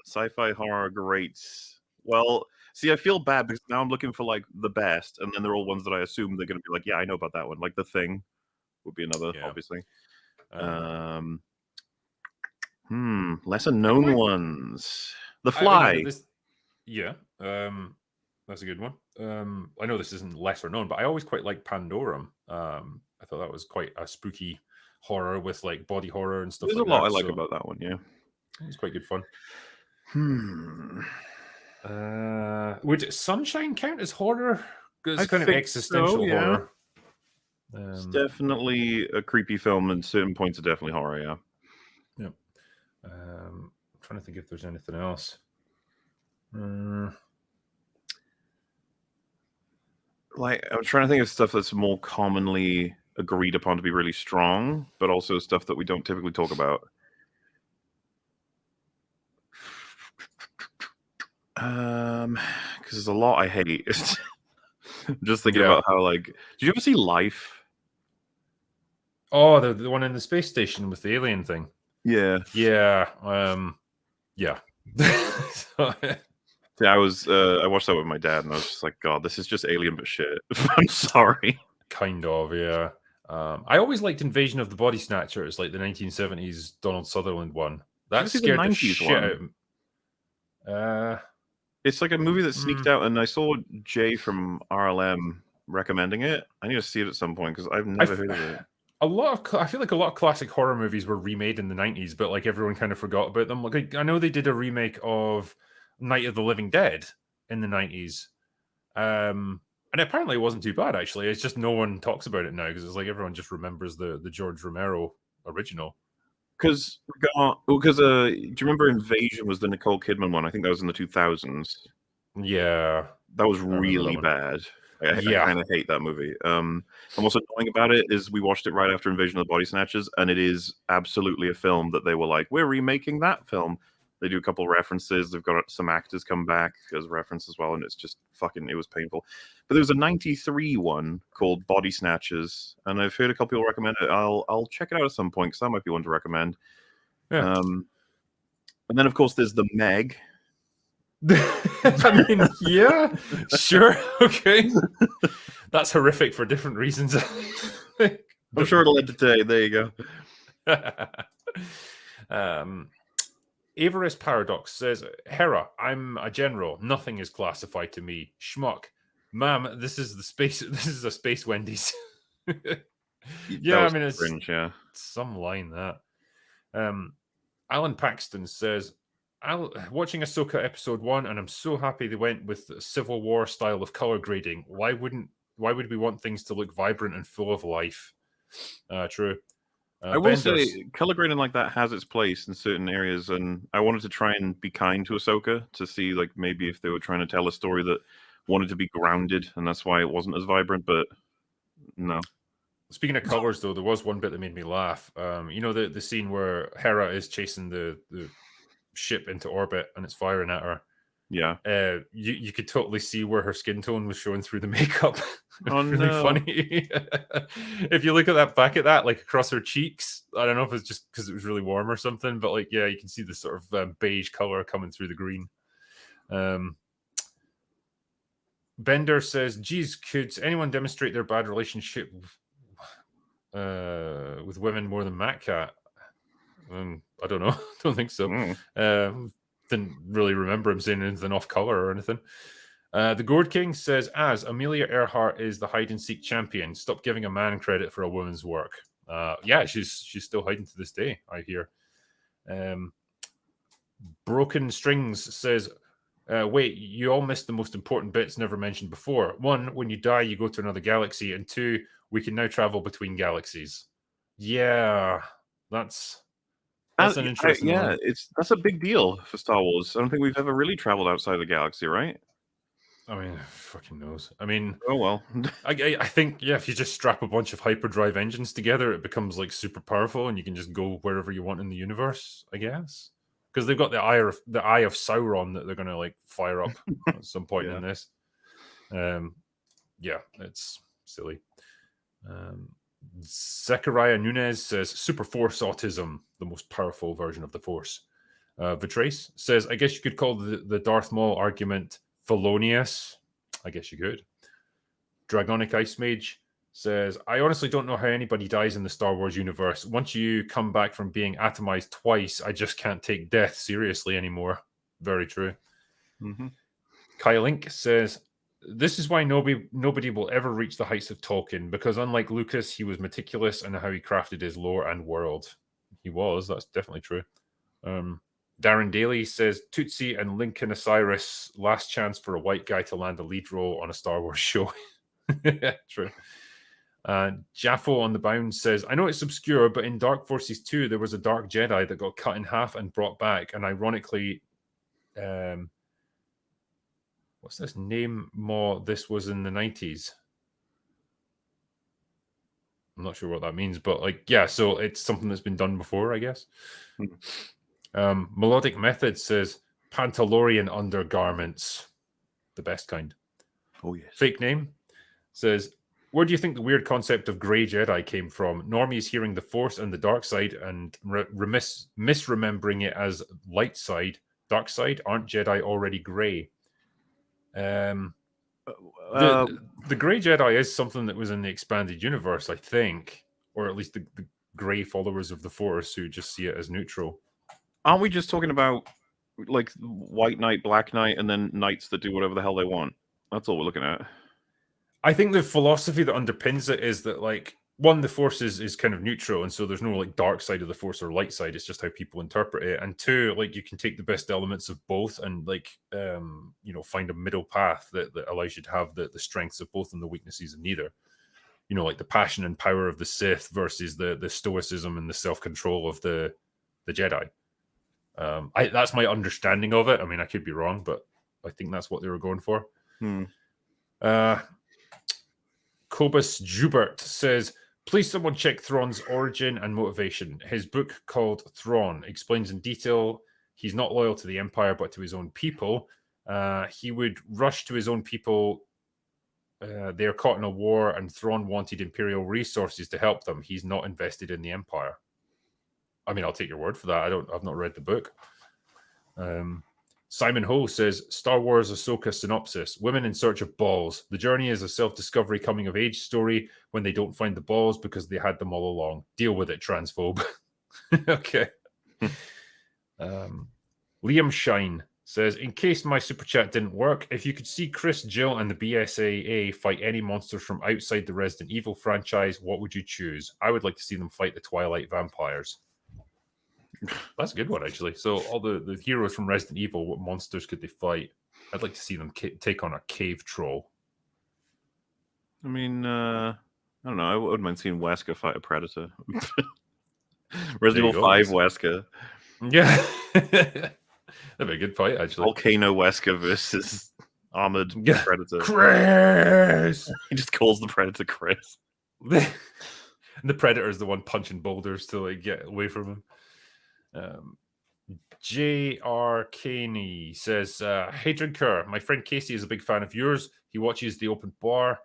Sci-fi horror greats. Well, see, I feel bad because now I'm looking for like the best, and then they're all ones that I assume they're going to be like, yeah, I know about that one. Like The Thing would be another, obviously. Lesser known ones. The Fly. That's a good one. I know this isn't lesser known, but I always quite like Pandorum. I thought that was quite a spooky horror with like body horror and stuff. There's like a lot that, I like about that one. Yeah, it's quite good fun. Would Sunshine count as horror? Because it's kind of existential horror. It's definitely a creepy film, and certain points are definitely horror. Yeah. I'm trying to think if there's anything else. Like, I'm trying to think of stuff that's more commonly agreed upon to be really strong, but also stuff that we don't typically talk about. Because there's a lot I hate. I'm just thinking about how, like, did you ever see Life? Oh, the one in the space station with the alien thing. Yeah. Yeah. Yeah, I watched that with my dad, and I was just like, God, this is just Alien but shit. I'm sorry. Kind of, yeah. I always liked Invasion of the Body Snatchers, like the 1970s Donald Sutherland one. That scared the shit out of me. It's like a movie that sneaked out, and I saw Jay from RLM recommending it. I need to see it at some point because I've never heard of it. I feel like a lot of classic horror movies were remade in the 90s, but like everyone kind of forgot about them. Like I know they did a remake of Night of the Living Dead in the 90s. And apparently it wasn't too bad, actually. It's just no one talks about it now because it's like everyone just remembers the George Romero original. Because do you remember Invasion was the Nicole Kidman one? I think that was in the 2000s. Yeah. That was really bad. I kind of hate that movie. And what's annoying about it is we watched it right after Invasion of the Body Snatchers, and it is absolutely a film that they were like, we're remaking that film. They do a couple of references. They've got some actors come back as reference as well, and it's just it was painful. But there was a 93 one called Body Snatchers, and I've heard a couple people recommend it. I'll check it out at some point because that might be one to recommend. Yeah. And then, of course, there's The Meg. I mean, yeah, sure, okay. That's horrific for different reasons. I'm sure it'll entertain. There you go. Avarice Paradox says, Hera, I'm a general. Nothing is classified to me. Schmuck. Ma'am, this is a space Wendy's. Yeah, I mean, it's cringe, yeah. Some line that. Alan Paxton says, watching Ahsoka episode 1, and I'm so happy they went with the Civil War style of color grading. Why would we want things to look vibrant and full of life? True. I will say, color grading like that has its place in certain areas, and I wanted to try and be kind to Ahsoka to see, like, maybe if they were trying to tell a story that wanted to be grounded, and that's why it wasn't as vibrant, but no. Speaking of colors, though, there was one bit that made me laugh. You know the scene where Hera is chasing the ship into orbit and it's firing at her. Yeah. You could totally see where her skin tone was showing through the makeup. Oh, really funny. If you look at that back at that, like across her cheeks, I don't know if it's just because it was really warm or something, but like, yeah, you can see the sort of beige color coming through the green. Bender says, geez, could anyone demonstrate their bad relationship with women more than Matt Cat? I don't know. Don't think so. Didn't really remember him saying anything off color or anything. The Gourd King says, as Amelia Earhart is the hide-and-seek champion, stop giving a man credit for a woman's work. Yeah, she's still hiding to this day, I hear. Broken Strings says, wait, you all missed the most important bits never mentioned before. 1, when you die, you go to another galaxy. And 2, we can now travel between galaxies. Yeah, that's an interesting one. That's a big deal for Star Wars. I don't think we've ever really traveled outside the galaxy, right? I mean, fucking knows. I mean, Oh well. I think if you just strap a bunch of hyperdrive engines together, it becomes like super powerful, and you can just go wherever you want in the universe. I guess because they've got the eye of Sauron that they're gonna like fire up at some point in this. Yeah, it's silly. Zechariah Nunez says Super Force Autism, the most powerful version of the Force. Vitrace says, I guess you could call the Darth Maul argument felonious. I guess you could. Dragonic Ice Mage says, I honestly don't know how anybody dies in the Star Wars universe. Once you come back from being atomized twice, I just can't take death seriously anymore. Very true. Kyle Link says, this is why nobody will ever reach the heights of Tolkien, because unlike Lucas, he was meticulous in how he crafted his lore and world. He was, that's definitely true. Darren Daly says, Tootsie and Lincoln Osiris, last chance for a white guy to land a lead role on a Star Wars show. True. Jaffo on the Bound says, I know it's obscure, but in Dark Forces 2, there was a Dark Jedi that got cut in half and brought back, and ironically, what's this name? This was in the 90s. I'm not sure what that means, but like, yeah, so it's something that's been done before, I guess. Melodic Method says Pantalorian undergarments, the best kind. Oh yes. Fake name says, where do you think the weird concept of grey Jedi came from? Normies hearing the Force and the dark side and misremembering it as light side, dark side. Aren't Jedi already grey? The grey Jedi is something that was in the expanded universe, I think, or at least the grey followers of the Force who just see it as neutral. Aren't we just talking about like White Knight, Black Knight, and then knights that do whatever the hell they want? That's all we're looking at. I think the philosophy that underpins it is that, like, one, the Force is kind of neutral, and so there's no like dark side of the Force or light side. It's just how people interpret it. And two, like, you can take the best elements of both and like find a middle path that allows you to have the strengths of both and the weaknesses of neither. You know, like the passion and power of the Sith versus the stoicism and the self-control of the Jedi. That's my understanding of it. I mean, I could be wrong, but I think that's what they were going for. Cobus Jubert says, please someone check Thrawn's origin and motivation. His book called Thrawn explains in detail he's not loyal to the Empire but to his own people. He would rush to his own people. They are caught in a war and Thrawn wanted Imperial resources to help them. He's not invested in the Empire. I mean, I'll take your word for that. I've not read the book. Simon Ho says, Star Wars Ahsoka synopsis. Women in search of balls. The journey is a self-discovery coming-of-age story when they don't find the balls because they had them all along. Deal with it, transphobe. Okay. Liam Shine says, in case my super chat didn't work, if you could see Chris, Jill, and the BSAA fight any monsters from outside the Resident Evil franchise, what would you choose? I would like to see them fight the Twilight vampires. That's a good one, actually. So all the heroes from Resident Evil, what monsters could they fight? I'd like to see them take on a cave troll. I mean, I don't know. I wouldn't mind seeing Wesker fight a predator. Resident Evil 5 Wesker. Yeah. That'd be a good fight, actually. Volcano Wesker versus armored predator. Chris! He just calls the predator Chris. And the predator is the one punching boulders to like get away from him. J.R. Caney says, hey drinker, my friend Casey is a big fan of yours. He watches the open bar.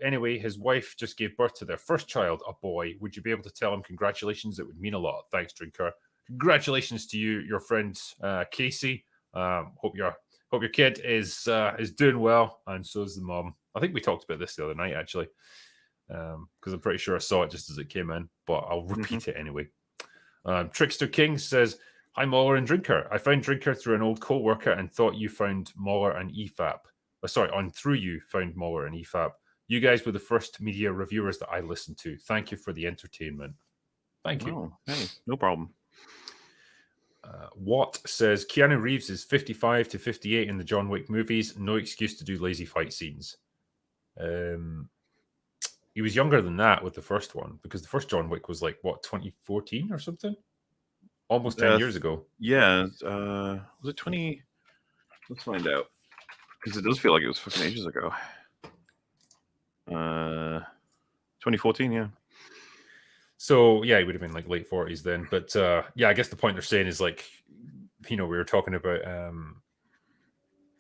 Anyway, his wife just gave birth to their first child, a boy. Would you be able to tell him congratulations? It would mean a lot. Thanks, drinker. Congratulations to you, your friend Casey. Hope your kid is doing well, and so is the mom. I think we talked about this the other night, actually, because I'm pretty sure I saw it just as it came in, but I'll repeat it anyway. Trickster King says, hi, Mauler and Drinker. I found Drinker through an old co-worker and thought you found Mauler and EFAP. Through you found Mauler and EFAP. You guys were the first media reviewers that I listened to. Thank you for the entertainment. Thank you. Hey, no problem. Watt says, Keanu Reeves is 55 to 58 in the John Wick movies. No excuse to do lazy fight scenes. He was younger than that with the first one, because the first John Wick was like, what, 2014 or something? Almost 10 years ago. Yeah. Was it 20? Let's find out. Because it does feel like it was fucking ages ago. 2014, yeah. So yeah, he would have been like late 40s then. But yeah, I guess the point they're saying is like, we were talking about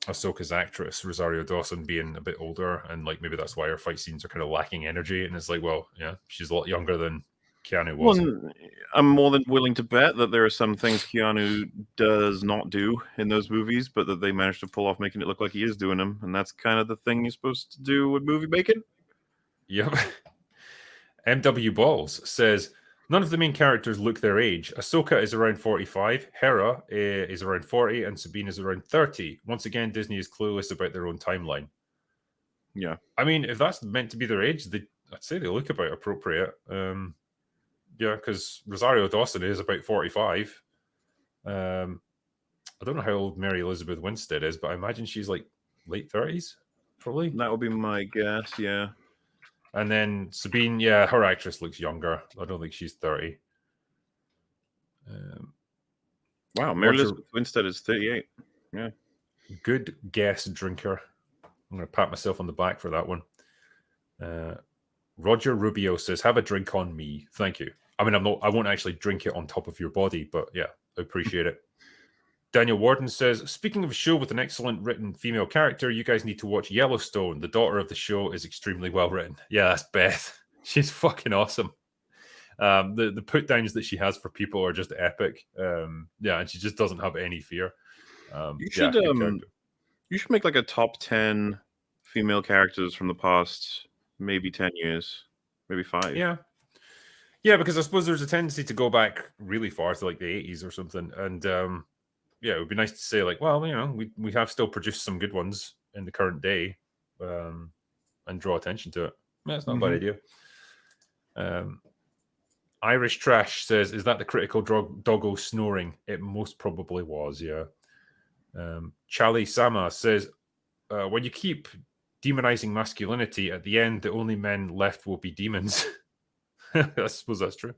Ahsoka's actress Rosario Dawson being a bit older, and like maybe that's why her fight scenes are kind of lacking energy. And it's like, well, yeah, she's a lot younger than Keanu was. Well, I'm more than willing to bet that there are some things Keanu does not do in those movies, but that they managed to pull off making it look like he is doing them, and that's kind of the thing you're supposed to do with movie making. Yep. MW Balls says, none of the main characters look their age. Ahsoka is around 45, Hera is around 40, and Sabine is around 30. Once again, Disney is clueless about their own timeline. Yeah. I mean, if that's meant to be their age, I'd say they look about appropriate. Yeah, because Rosario Dawson is about 45. I don't know how old Mary Elizabeth Winstead is, but I imagine she's like late 30s, probably. That would be my guess, yeah. And then Sabine, yeah, her actress looks younger. I don't think she's 30. Wow, Mary Elizabeth Winstead is 38. Yeah. Good guess, drinker. I'm going to pat myself on the back for that one. Roger Rubio says, have a drink on me. Thank you. I mean, I won't actually drink it on top of your body, but yeah, I appreciate it. Daniel Warden says, speaking of a show with an excellent written female character, you guys need to watch Yellowstone. The daughter of the show is extremely well written. Yeah, that's Beth. She's fucking awesome. The put downs that she has for people are just epic. Yeah, and she just doesn't have any fear. You should make like a top 10 female characters from the past maybe 10 years, maybe 5. Yeah, because I suppose there's a tendency to go back really far to like the 80s or something, and yeah, it would be nice to say like, well, we have still produced some good ones in the current day, and draw attention to it. Yeah, it's not a bad idea. Irish Trash says, is that the critical doggo snoring? It most probably was, yeah. Charlie Sama says, when you keep demonizing masculinity, at the end, the only men left will be demons. I suppose that's true.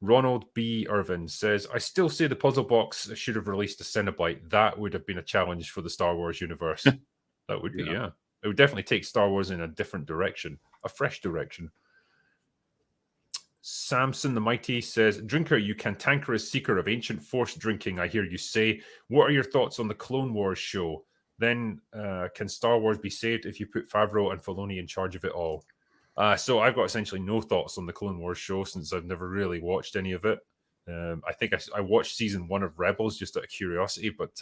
Ronald B. Irvin says, I still say the puzzle box should have released a Cenobite. That would have been a challenge for the Star Wars universe. That would be, yeah. It would definitely take Star Wars in a different direction, a fresh direction. Samson the Mighty says, Drinker, you cantankerous seeker of ancient force drinking, I hear you say. What are your thoughts on the Clone Wars show? Then can Star Wars be saved if you put Favreau and Filoni in charge of it all? So I've got essentially no thoughts on the Clone Wars show since I've never really watched any of it. I think I watched season 1 of Rebels just out of curiosity, but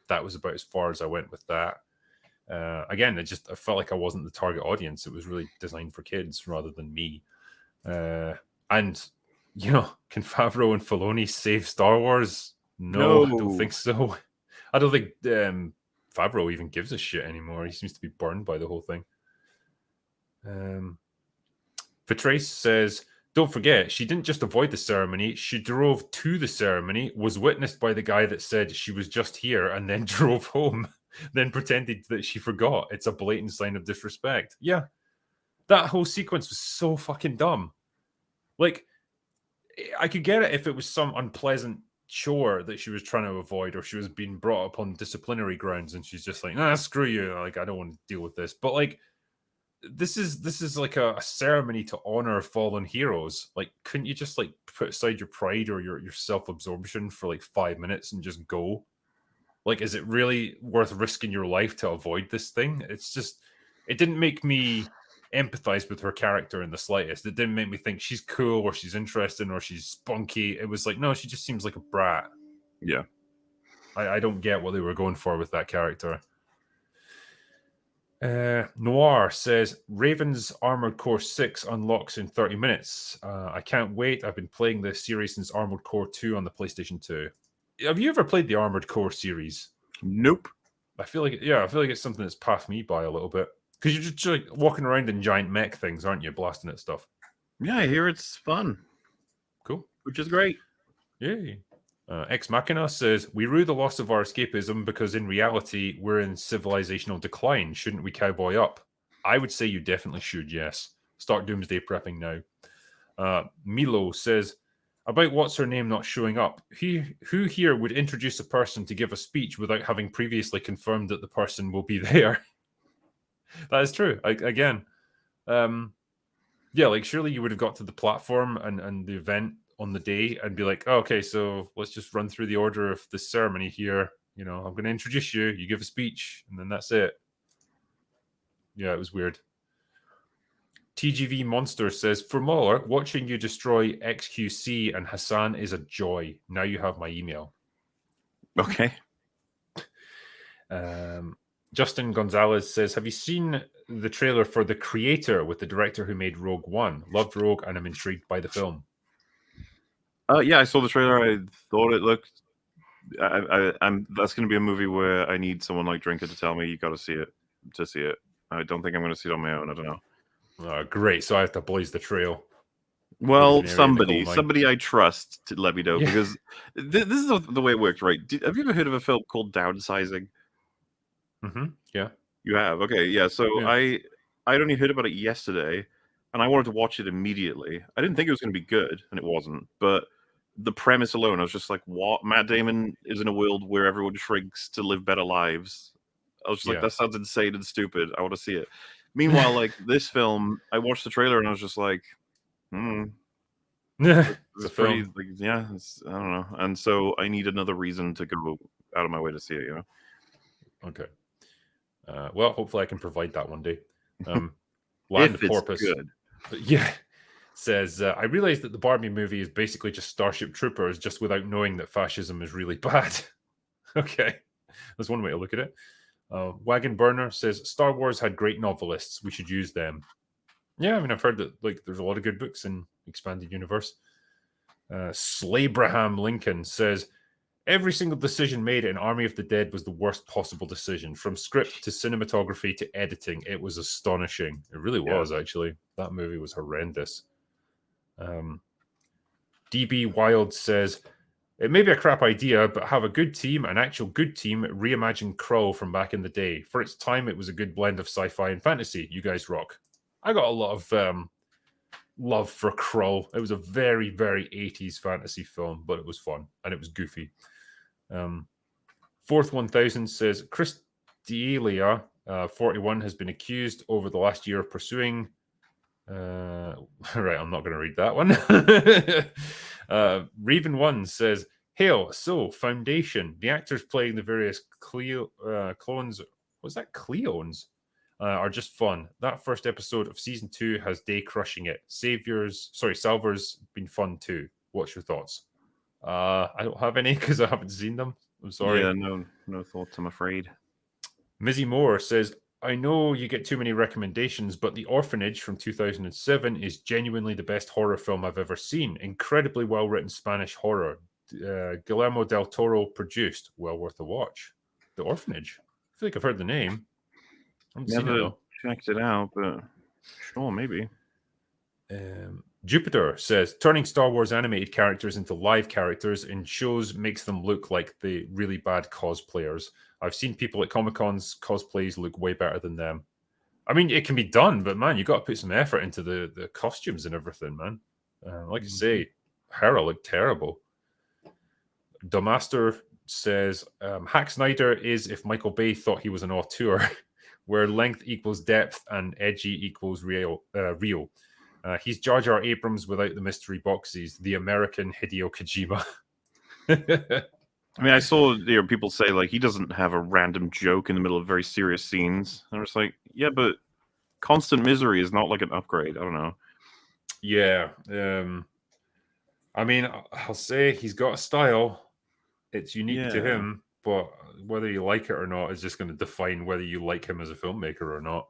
that was about as far as I went with that. Again, I felt like I wasn't the target audience. It was really designed for kids rather than me. And, can Favreau and Filoni save Star Wars? No, I don't think so. I don't think Favreau even gives a shit anymore. He seems to be burned by the whole thing. Patrice says, don't forget, she didn't just avoid the ceremony. She drove to the ceremony, was witnessed by the guy that said she was just here, and then drove home, then pretended that she forgot. It's a blatant sign of disrespect. Yeah. That whole sequence was so fucking dumb. Like, I could get it if it was some unpleasant chore that she was trying to avoid, or she was being brought up on disciplinary grounds, and she's just like, nah, screw you. Like, I don't want to deal with this. But like, this is like a ceremony to honor fallen heroes. Like, couldn't you just like put aside your pride or your self-absorption for like 5 minutes and just go? Like, is it really worth risking your life to avoid this thing? It's just, it didn't make me empathize with her character in the slightest. It didn't make me think she's cool or she's interesting or she's spunky. It was like, no, she just seems like a brat. Yeah. I don't get what they were going for with that character. Noir says, Raven's Armored Core 6 unlocks in 30 minutes. I can't wait. I've been playing this series since Armored Core 2 on the PlayStation 2. Have you ever played the Armored Core series? Nope. I feel like it's something that's passed me by a little bit. Because you're just like walking around in giant mech things, aren't you? Blasting at stuff. Yeah, I hear it's fun. Cool. Which is great. Yay. Ex Machina says, we rue the loss of our escapism because in reality, we're in civilizational decline. Shouldn't we cowboy up? I would say you definitely should, yes. Start doomsday prepping now. Milo says, About what's her name not showing up. Who here would introduce a person to give a speech without having previously confirmed that the person will be there? That is true. Again, yeah, like surely you would have got to the platform and the event on the day and be like, oh, okay, so let's just run through the order of the ceremony here. You know, I'm going to introduce you. You give a speech, and then that's it. Yeah, it was weird. TGV Monster says, for Mahler, watching you destroy XQC and Hassan is a joy. Now you have my email. Okay. Justin Gonzalez says, have you seen the trailer for The Creator with the director who made Rogue One? Loved Rogue, and I'm intrigued by the film. Yeah, I saw the trailer. I thought it looked. I'm. That's going to be a movie where I need someone like Drinker to tell me you got to see it to see it. I don't think I'm going to see it on my own. I don't know. Great. So I have to blaze the trail. Well, somebody I trust to let me know, because this is the way it works, right? Have you ever heard of a film called Downsizing? Mm-hmm. Yeah. You have? Okay, yeah. So yeah. I only heard about it yesterday, and I wanted to watch it immediately. I didn't think it was going to be good, and it wasn't. But the premise alone, I was just like, what? Matt Damon is in a world where everyone shrinks to live better lives. I was just like, that sounds insane and stupid. I want to see it. Meanwhile, like this film, I watched the trailer and I was just like, it's pretty, like, yeah, I don't know. And so I need another reason to go out of my way to see it, you know? Okay. Well, hopefully I can provide that one day. Land if it's Porpoise, good. Yeah. Says, I realized that the Barbie movie is basically just Starship Troopers, just without knowing that fascism is really bad. Okay. That's one way to look at it. Wagon Burner says, Star Wars had great novelists. We should use them. Yeah, I mean, I've heard that like there's a lot of good books in Expanded Universe. Slabraham Lincoln says, every single decision made in Army of the Dead was the worst possible decision. From script to cinematography to editing, it was astonishing. It really was, actually. That movie was horrendous. DB Wild says, it may be a crap idea, but have a good team, an actual good team, reimagine Krull from back in the day. For its time, it was a good blend of sci-fi and fantasy. You guys rock. I got a lot of love for Krull. It was a very, very 80s fantasy film, but it was fun and it was goofy. Fourth 1000 says, Chris D'Elia, 41, has been accused over the last year of pursuing... right, I'm not going to read that one. Raven One says, hail, so Foundation, the actors playing the various clones, was that Cleones? Are just fun. That first episode of season 2 has Day crushing it. Salver's been fun too. What's your thoughts? I don't have any because I haven't seen them. I'm sorry. Yeah, no thoughts, I'm afraid. Mizzy Moore says, I know you get too many recommendations, but The Orphanage from 2007 is genuinely the best horror film I've ever seen. Incredibly well-written Spanish horror. Guillermo del Toro produced. Well worth a watch. The Orphanage. I feel like I've heard the name. I haven't seen it, though. Checked it out, but sure, maybe. Jupiter says, turning Star Wars animated characters into live characters in shows makes them look like the really bad cosplayers. I've seen people at Comic-Cons cosplays look way better than them. I mean, it can be done, but man, you got to put some effort into the costumes and everything, man. Like I say, Hera looked terrible. Domaster says, Hack Snyder is if Michael Bay thought he was an auteur, where length equals depth and edgy equals real. He's Jar Jar Abrams without the mystery boxes, the American Hideo Kojima. I mean, I saw people say like he doesn't have a random joke in the middle of very serious scenes. And I was like, yeah, but constant misery is not like an upgrade. I don't know. Yeah. I mean, I'll say he's got a style. It's unique to him, but whether you like it or not is just going to define whether you like him as a filmmaker or not.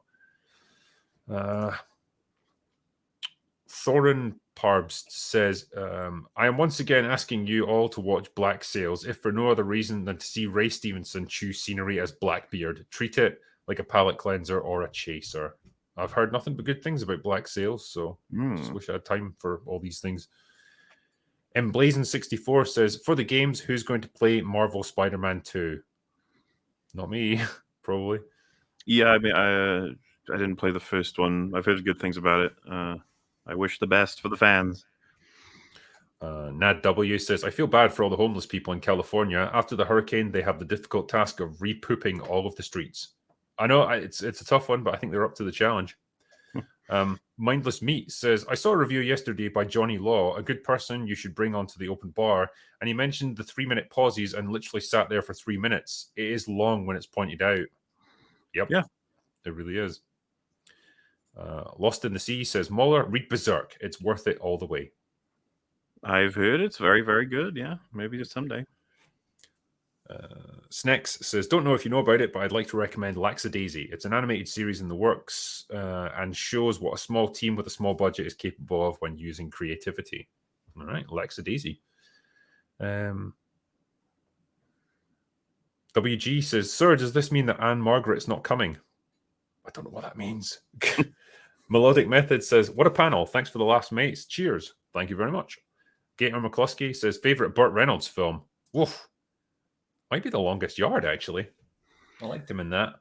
Thorin Parbst says, I am once again asking you all to watch Black Sails, if for no other reason than to see Ray Stevenson chew scenery as Blackbeard. Treat it like a palate cleanser or a chaser. I've heard nothing but good things about Black Sails, so just wish I had time for all these things. Emblazon64 says, for the games, who's going to play Marvel Spider-Man 2? Not me, probably. Yeah, I mean, I didn't play the first one. I've heard good things about it. I wish the best for the fans. Nad W says, I feel bad for all the homeless people in California. After the hurricane, they have the difficult task of re-pooping all of the streets. I know it's a tough one, but I think they're up to the challenge. Mindless Meat says, I saw a review yesterday by Johnny Law, a good person you should bring onto the open bar, and he mentioned the 3-minute pauses and literally sat there for 3 minutes. It is long when it's pointed out. Yep. Yeah. It really is. Lost in the Sea says, Muller, read Berserk. It's worth it all the way. I've heard it's very, very good. Yeah, maybe just someday. Snex says, don't know if you know about it, but I'd like to recommend Laxadaisy. It's an animated series in the works and shows what a small team with a small budget is capable of when using creativity. All right, Laxadaisy. WG says, sir, does this mean that Anne Margaret's not coming? I don't know what that means. Melodic Method says, what a panel. Thanks for the last mates. Cheers. Thank you very much. Gator McCluskey says, favorite Burt Reynolds film. Woof. Might be The Longest Yard, actually. I liked him in that.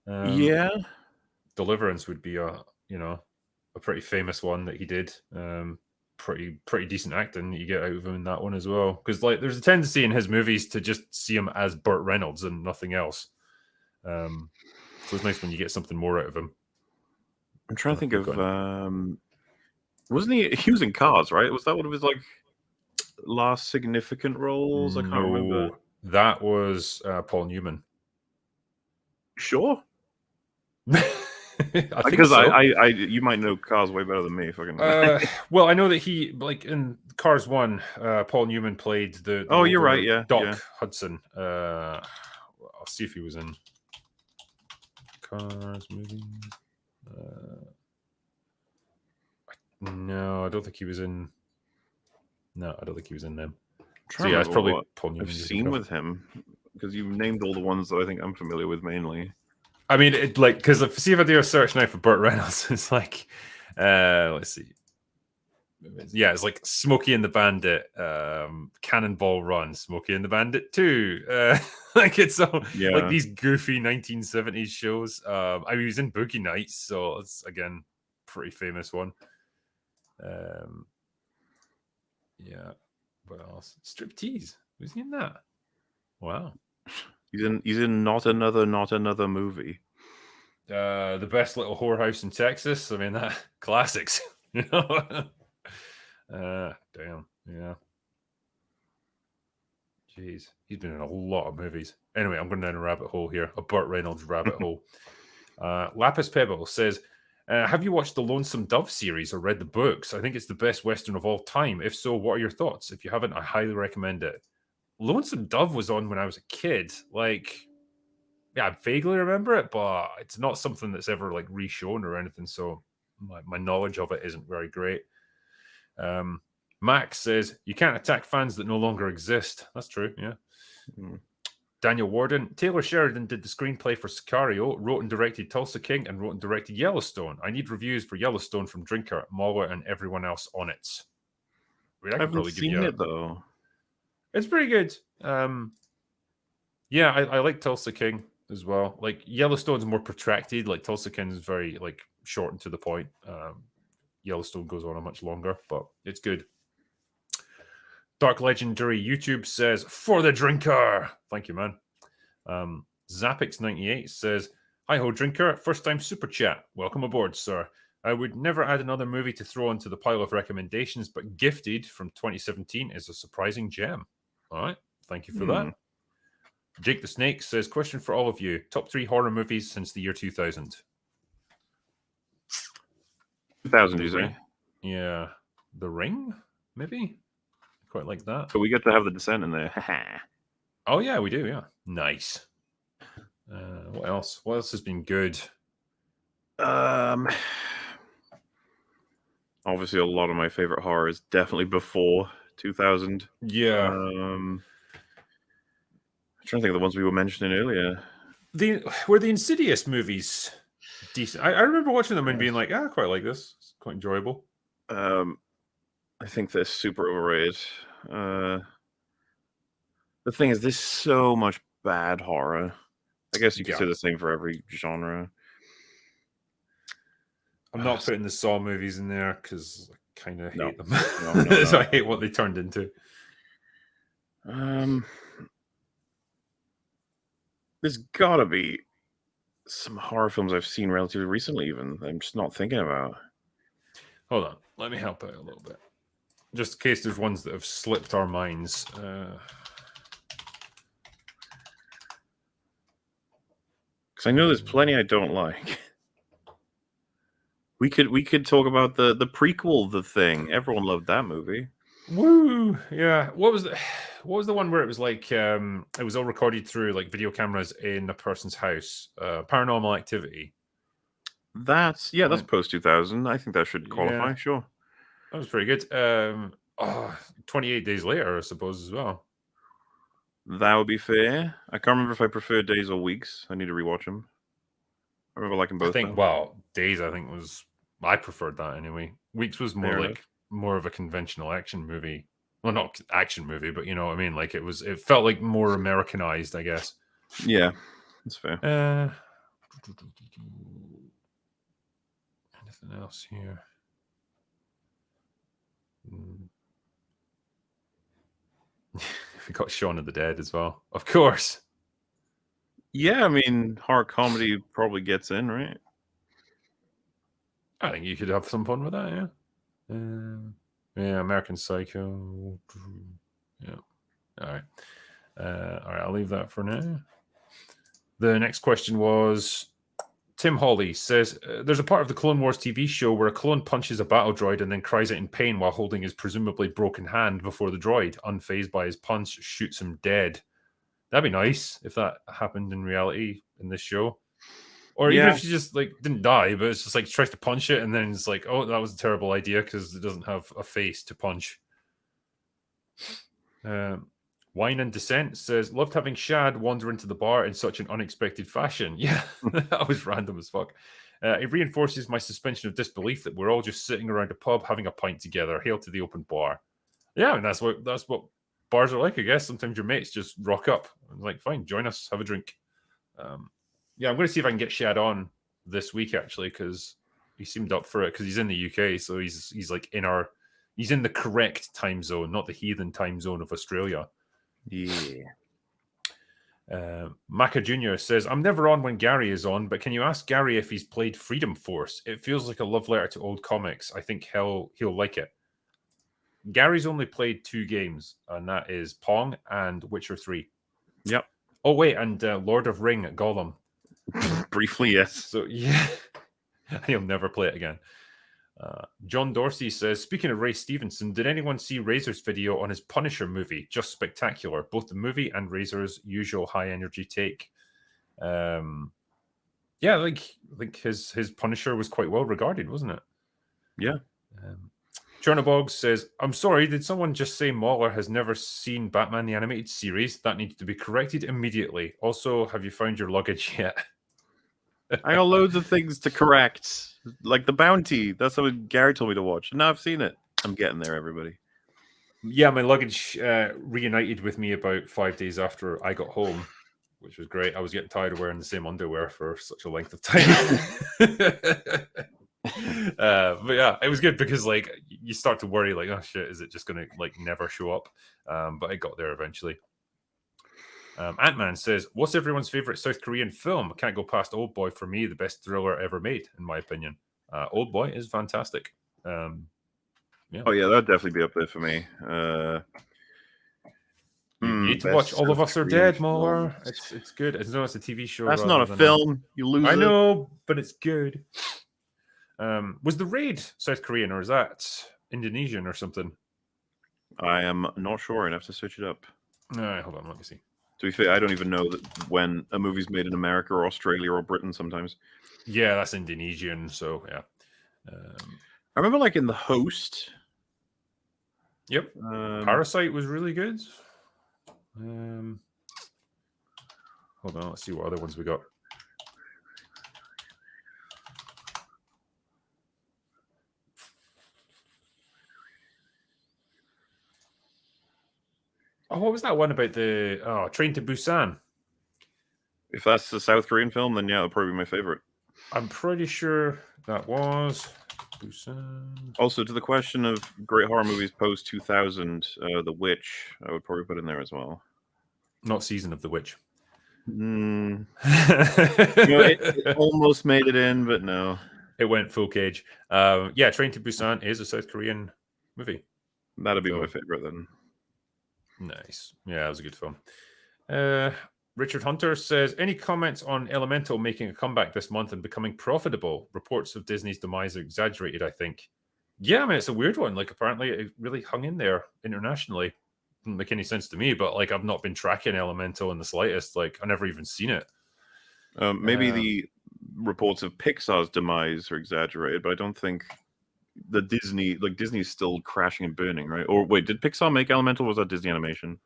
Yeah. Deliverance would be a pretty famous one that he did. Pretty decent acting that you get out of him in that one as well. Because like there's a tendency in his movies to just see him as Burt Reynolds and nothing else. So it's nice when you get something more out of him. I'm trying to think of wasn't he was in Cars, right? Was that one of his like last significant roles? I can't remember. That was Paul Newman. Sure. Because I you might know Cars way better than me. Well, I know that he like in Cars 1, Paul Newman played the oh, you're right, yeah, Doc Hudson. I'll see if he was in Cars movies. No, I don't think he was in. No, I don't think he was in them. So yeah, it's probably Paul Newman. I've seen with him because you've named all the ones that I think I'm familiar with mainly. I mean, because see if I do a search now for Burt Reynolds, it's like, let's see. Yeah, it's like Smokey and the Bandit, Cannonball Run, Smokey and the Bandit 2. Like it's so like these goofy 1970s shows. I mean, he was in Boogie Nights, so it's again pretty famous one. Yeah. What else? Striptease. Was he in that? Wow. He's in not another movie. The Best Little Whorehouse in Texas. I mean, that classics. You know. Damn. Yeah. Jeez, he's been in a lot of movies. Anyway, I'm going down a rabbit hole here. A Burt Reynolds rabbit hole. Lapis Pebble says, have you watched the Lonesome Dove series or read the books? I think it's the best Western of all time. If so, what are your thoughts? If you haven't, I highly recommend it. Lonesome Dove was on when I was a kid. Like, yeah, I vaguely remember it, but it's not something that's ever like reshown or anything. So my knowledge of it isn't very great. Max says, you can't attack fans that no longer exist. That's true, yeah. Daniel Warden, Taylor Sheridan did the screenplay for Sicario, wrote and directed Tulsa King, and wrote and directed Yellowstone. I need reviews for Yellowstone from Drinker, Mauler, and everyone else on it. I haven't seen it, though. It's pretty good. Yeah, I like Tulsa King as well. Like, Yellowstone's more protracted. Like, Tulsa King is very, like, short and to the point. Yellowstone goes on a much longer, but it's good. Dark Legendary YouTube says, for the drinker. Thank you, man. Zapix98 says, hi-ho, drinker. First time super chat. Welcome aboard, sir. I would never add another movie to throw into the pile of recommendations, but Gifted from 2017 is a surprising gem. All right. Thank you for that. Jake the Snake says, question for all of you. Top 3 horror movies since the year 2000. 2000, you say? Yeah. The Ring, maybe? Quite like that. So we get to have The Descent in there. Oh, yeah, we do, yeah. Nice. What else? What else has been good? Obviously, a lot of my favorite horror is definitely before 2000. Yeah. I'm trying to think of the ones we were mentioning earlier. Were the Insidious movies decent? I remember watching them and being like, I quite like this. It's quite enjoyable. I think they're super overrated. The thing is, there's so much bad horror. I guess you could say the same for every genre. I'm not putting the Saw movies in there because I kind of hate them. No. So I hate what they turned into. There's gotta be some horror films I've seen relatively recently, even I'm just not thinking about. Hold on, let me help out a little bit, just in case there's ones that have slipped our minds. Because I know there's plenty I don't like. We could talk about the prequel, The Thing. Everyone loved that movie. Woo! Yeah. What was the one where it was like it was all recorded through like video cameras in a person's house? Paranormal Activity. That's post 2000. I think that should qualify. Yeah. Sure. That was pretty good. 28 Days Later, I suppose, as well. That would be fair. I can't remember if I prefer days or weeks. I need to rewatch them. I remember liking both. I think, Days, I think I preferred that anyway. Weeks was more of a conventional action movie. Well, not action movie, but you know what I mean? Like it felt like more Americanized, I guess. Yeah, that's fair. Anything else here? We got Shaun of the Dead as well, of course. Yeah, I mean, horror comedy probably gets in, right? I think you could have some fun with that, yeah. Yeah, American Psycho. Yeah. All right. I'll leave that for now. The next question was Tim Hawley says there's a part of the Clone Wars TV show where a clone punches a battle droid and then cries out in pain while holding his presumably broken hand before the droid, unfazed by his punch, shoots him dead. That'd be nice if that happened in reality in this show. Or even if she just like didn't die, but it's just like tries to punch it and then it's like, oh, that was a terrible idea because it doesn't have a face to punch. Wine and Descent says, loved having Shad wander into the bar in such an unexpected fashion. Yeah, that was random as fuck. It reinforces my suspension of disbelief that we're all just sitting around a pub having a pint together. Hail to the open bar. Yeah, and that's what bars are like, I guess. Sometimes your mates just rock up. I'm like, fine, join us, have a drink. Yeah, I'm going to see if I can get Shad on this week, actually, because he seemed up for it, because he's in the UK, so he's like he's in the correct time zone, not the heathen time zone of Australia. Yeah. Maka Jr. says, I'm never on when Gary is on, but can you ask Gary if he's played Freedom Force? It feels like a love letter to old comics. I think he'll like it. Gary's only played 2 games, and that is Pong and Witcher 3. Yep. Oh, wait, and Lord of Ring Gollum. Briefly, yes. So, yeah, he'll never play it again. John Dorsey says, speaking of Ray Stevenson, did anyone see Razor's video on his Punisher movie? Just spectacular. Both the movie and Razor's usual high-energy take. Yeah, I think his Punisher was quite well regarded, wasn't it? Yeah. Chernobog says, I'm sorry, did someone just say Mauler has never seen Batman the Animated Series? That needs to be corrected immediately. Also, have you found your luggage yet? I got loads of things to correct. Like The Bounty. That's what Gary told me to watch. Now I've seen it. I'm getting there, everybody. Yeah, my luggage reunited with me about 5 days after I got home, which was great. I was getting tired of wearing the same underwear for such a length of time. But yeah, it was good because like you start to worry, like, oh shit, is it just gonna like never show up? But I got there eventually. Ant-Man says, what's everyone's favorite South Korean film? Can't go past Old Boy for me, the best thriller ever made, in my opinion. Old Boy is fantastic. Yeah. Oh yeah, that'd definitely be up there for me. You need to watch All of Us Are Dead, Muller. It's good. It's a TV show. That's not a film. You lose it. I know, but it's good. Was The Raid South Korean or is that Indonesian or something? I am not sure. I'd have to search it up. All right, hold on. Let me see. To be fair, I don't even know that when a movie's made in America or Australia or Britain sometimes. Yeah, that's Indonesian. So, yeah. I remember like in The Host. Yep. Parasite was really good. Hold on. Let's see what other ones we got. Oh, what was that one about the Train to Busan? If that's the South Korean film, then yeah, it'll probably be my favorite. I'm pretty sure that was. Busan. Also, to the question of great horror movies post 2000, The Witch, I would probably put in there as well. Not Season of the Witch. It almost made it in, but no. It went full cage. Yeah, Train to Busan is a South Korean movie. That'd be my favorite then. Nice. Yeah, it was a good film. Richard Hunter says, any comments on Elemental making a comeback this month and becoming profitable? Reports of Disney's demise are exaggerated, I think. Yeah, I mean, it's a weird one. Like, apparently it really hung in there internationally. Didn't make any sense to me, but like, I've not been tracking Elemental in the slightest. Like, I never even seen it. Maybe the reports of Pixar's demise are exaggerated, but I don't think the Disney's still crashing and burning, right? Or wait, did Pixar make Elemental? Or was that Disney Animation?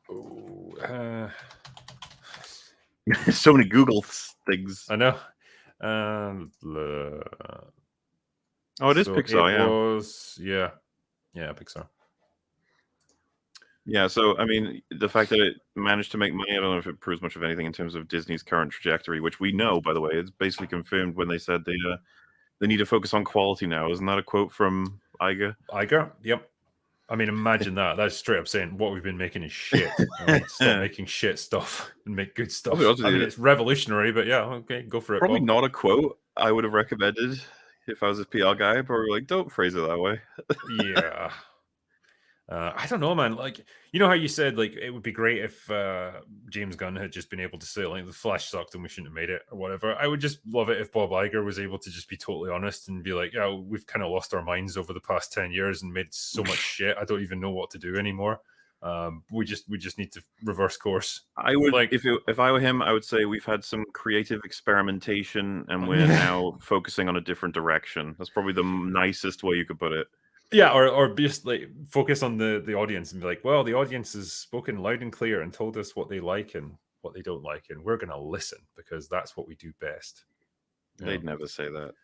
Oh, so many Google things. I know. It is Pixar. Yeah, Pixar. Yeah, so I mean, the fact that it managed to make money, I don't know if it proves much of anything in terms of Disney's current trajectory, which we know, by the way, it's basically confirmed when they said they need to focus on quality now. Isn't that a quote from Iger? Iger, yep. I mean, imagine that. That's straight up saying what we've been making is shit. Stop making shit stuff and make good stuff. I mean, it's revolutionary, but yeah, okay, go for it. Probably Bob. not a quote I would have recommended if I was a PR guy, but like, don't phrase it that way. Yeah. I don't know, man. Like, you know how you said like it would be great if James Gunn had just been able to say like the Flash sucked and we shouldn't have made it or whatever. I would just love it if Bob Iger was able to just be totally honest and be like, yeah, we've kind of lost our minds over the past 10 years and made so much shit. I don't even know what to do anymore. We just need to reverse course. I would like if I were him, I would say we've had some creative experimentation and we're now focusing on a different direction. That's probably the nicest way you could put it. Yeah, or just like focus on the audience and be like, well, the audience has spoken loud and clear and told us what they like and what they don't like, and we're gonna listen because that's what we do best. They'd never say that.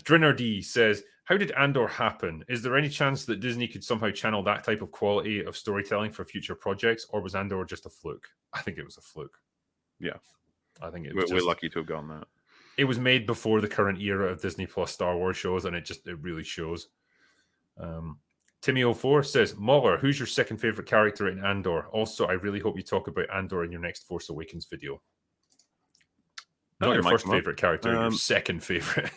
Drinner D says, how did Andor happen? Is there any chance that Disney could somehow channel that type of quality of storytelling for future projects, or was Andor just a fluke? I think it was a fluke. Yeah, I think we're lucky to have gotten that. It was made before the current era of Disney Plus Star Wars shows, and it really shows. Timmy04 says, Mauler, who's your second favorite character in Andor? Also, I really hope you talk about Andor in your next Force Awakens video. Not your first favorite character, your second favorite.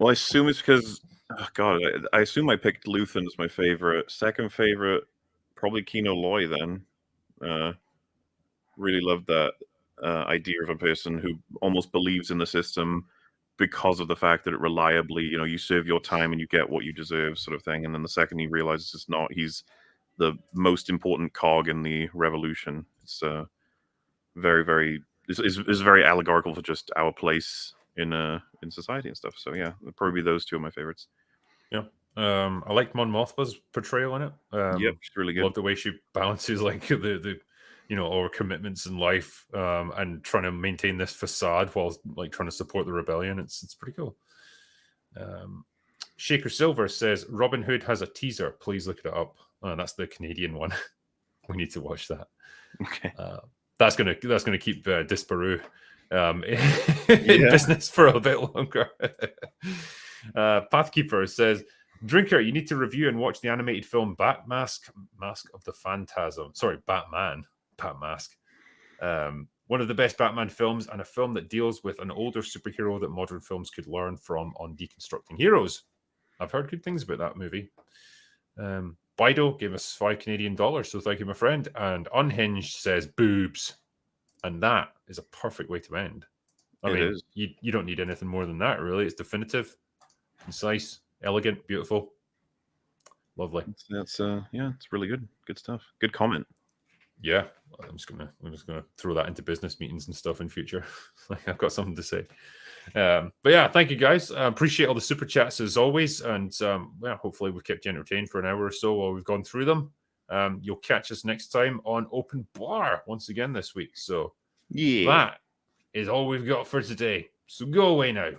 Well, I assume it's because, oh God, I assume I picked Luthen as my favorite. Second favorite, probably Kino Loy then. Really loved that idea of a person who almost believes in the system because of the fact that it reliably, you serve your time and you get what you deserve, sort of thing. And then the second he realizes it's not, he's the most important cog in the revolution. It's very, very, is very allegorical for just our place in society and stuff. So yeah, probably those two are my favorites. Yeah. I liked Mon Mothma's portrayal in it. Yep, she's really good. Love the way she balances like the our commitments in life and trying to maintain this facade while like trying to support the rebellion. It's pretty cool. Shaker Silver says Robin Hood has a teaser. Please look it up. That's the Canadian one. We need to watch that. Okay. That's gonna keep Disparu in business for a bit longer. Pathkeeper says, Drinker, you need to review and watch the animated film Mask of the Phantasm. Sorry, Batman. Bat Mask. One of the best Batman films, and a film that deals with an older superhero that modern films could learn from on deconstructing heroes. I've heard good things about that movie. Bido gave us $5 Canadian, so thank you, my friend. And Unhinged says boobs. And that is a perfect way to end. I mean, you don't need anything more than that, really. It's definitive, concise, elegant, beautiful. Lovely. That's it's really good. Good stuff. Good comment. Yeah, I'm just gonna throw that into business meetings and stuff in future. Like I've got something to say. But yeah, thank you guys. Appreciate all the super chats as always, and hopefully we've kept you entertained for an hour or so while we've gone through them. You'll catch us next time on Open Bar once again this week. So yeah, that is all we've got for today. So go away now.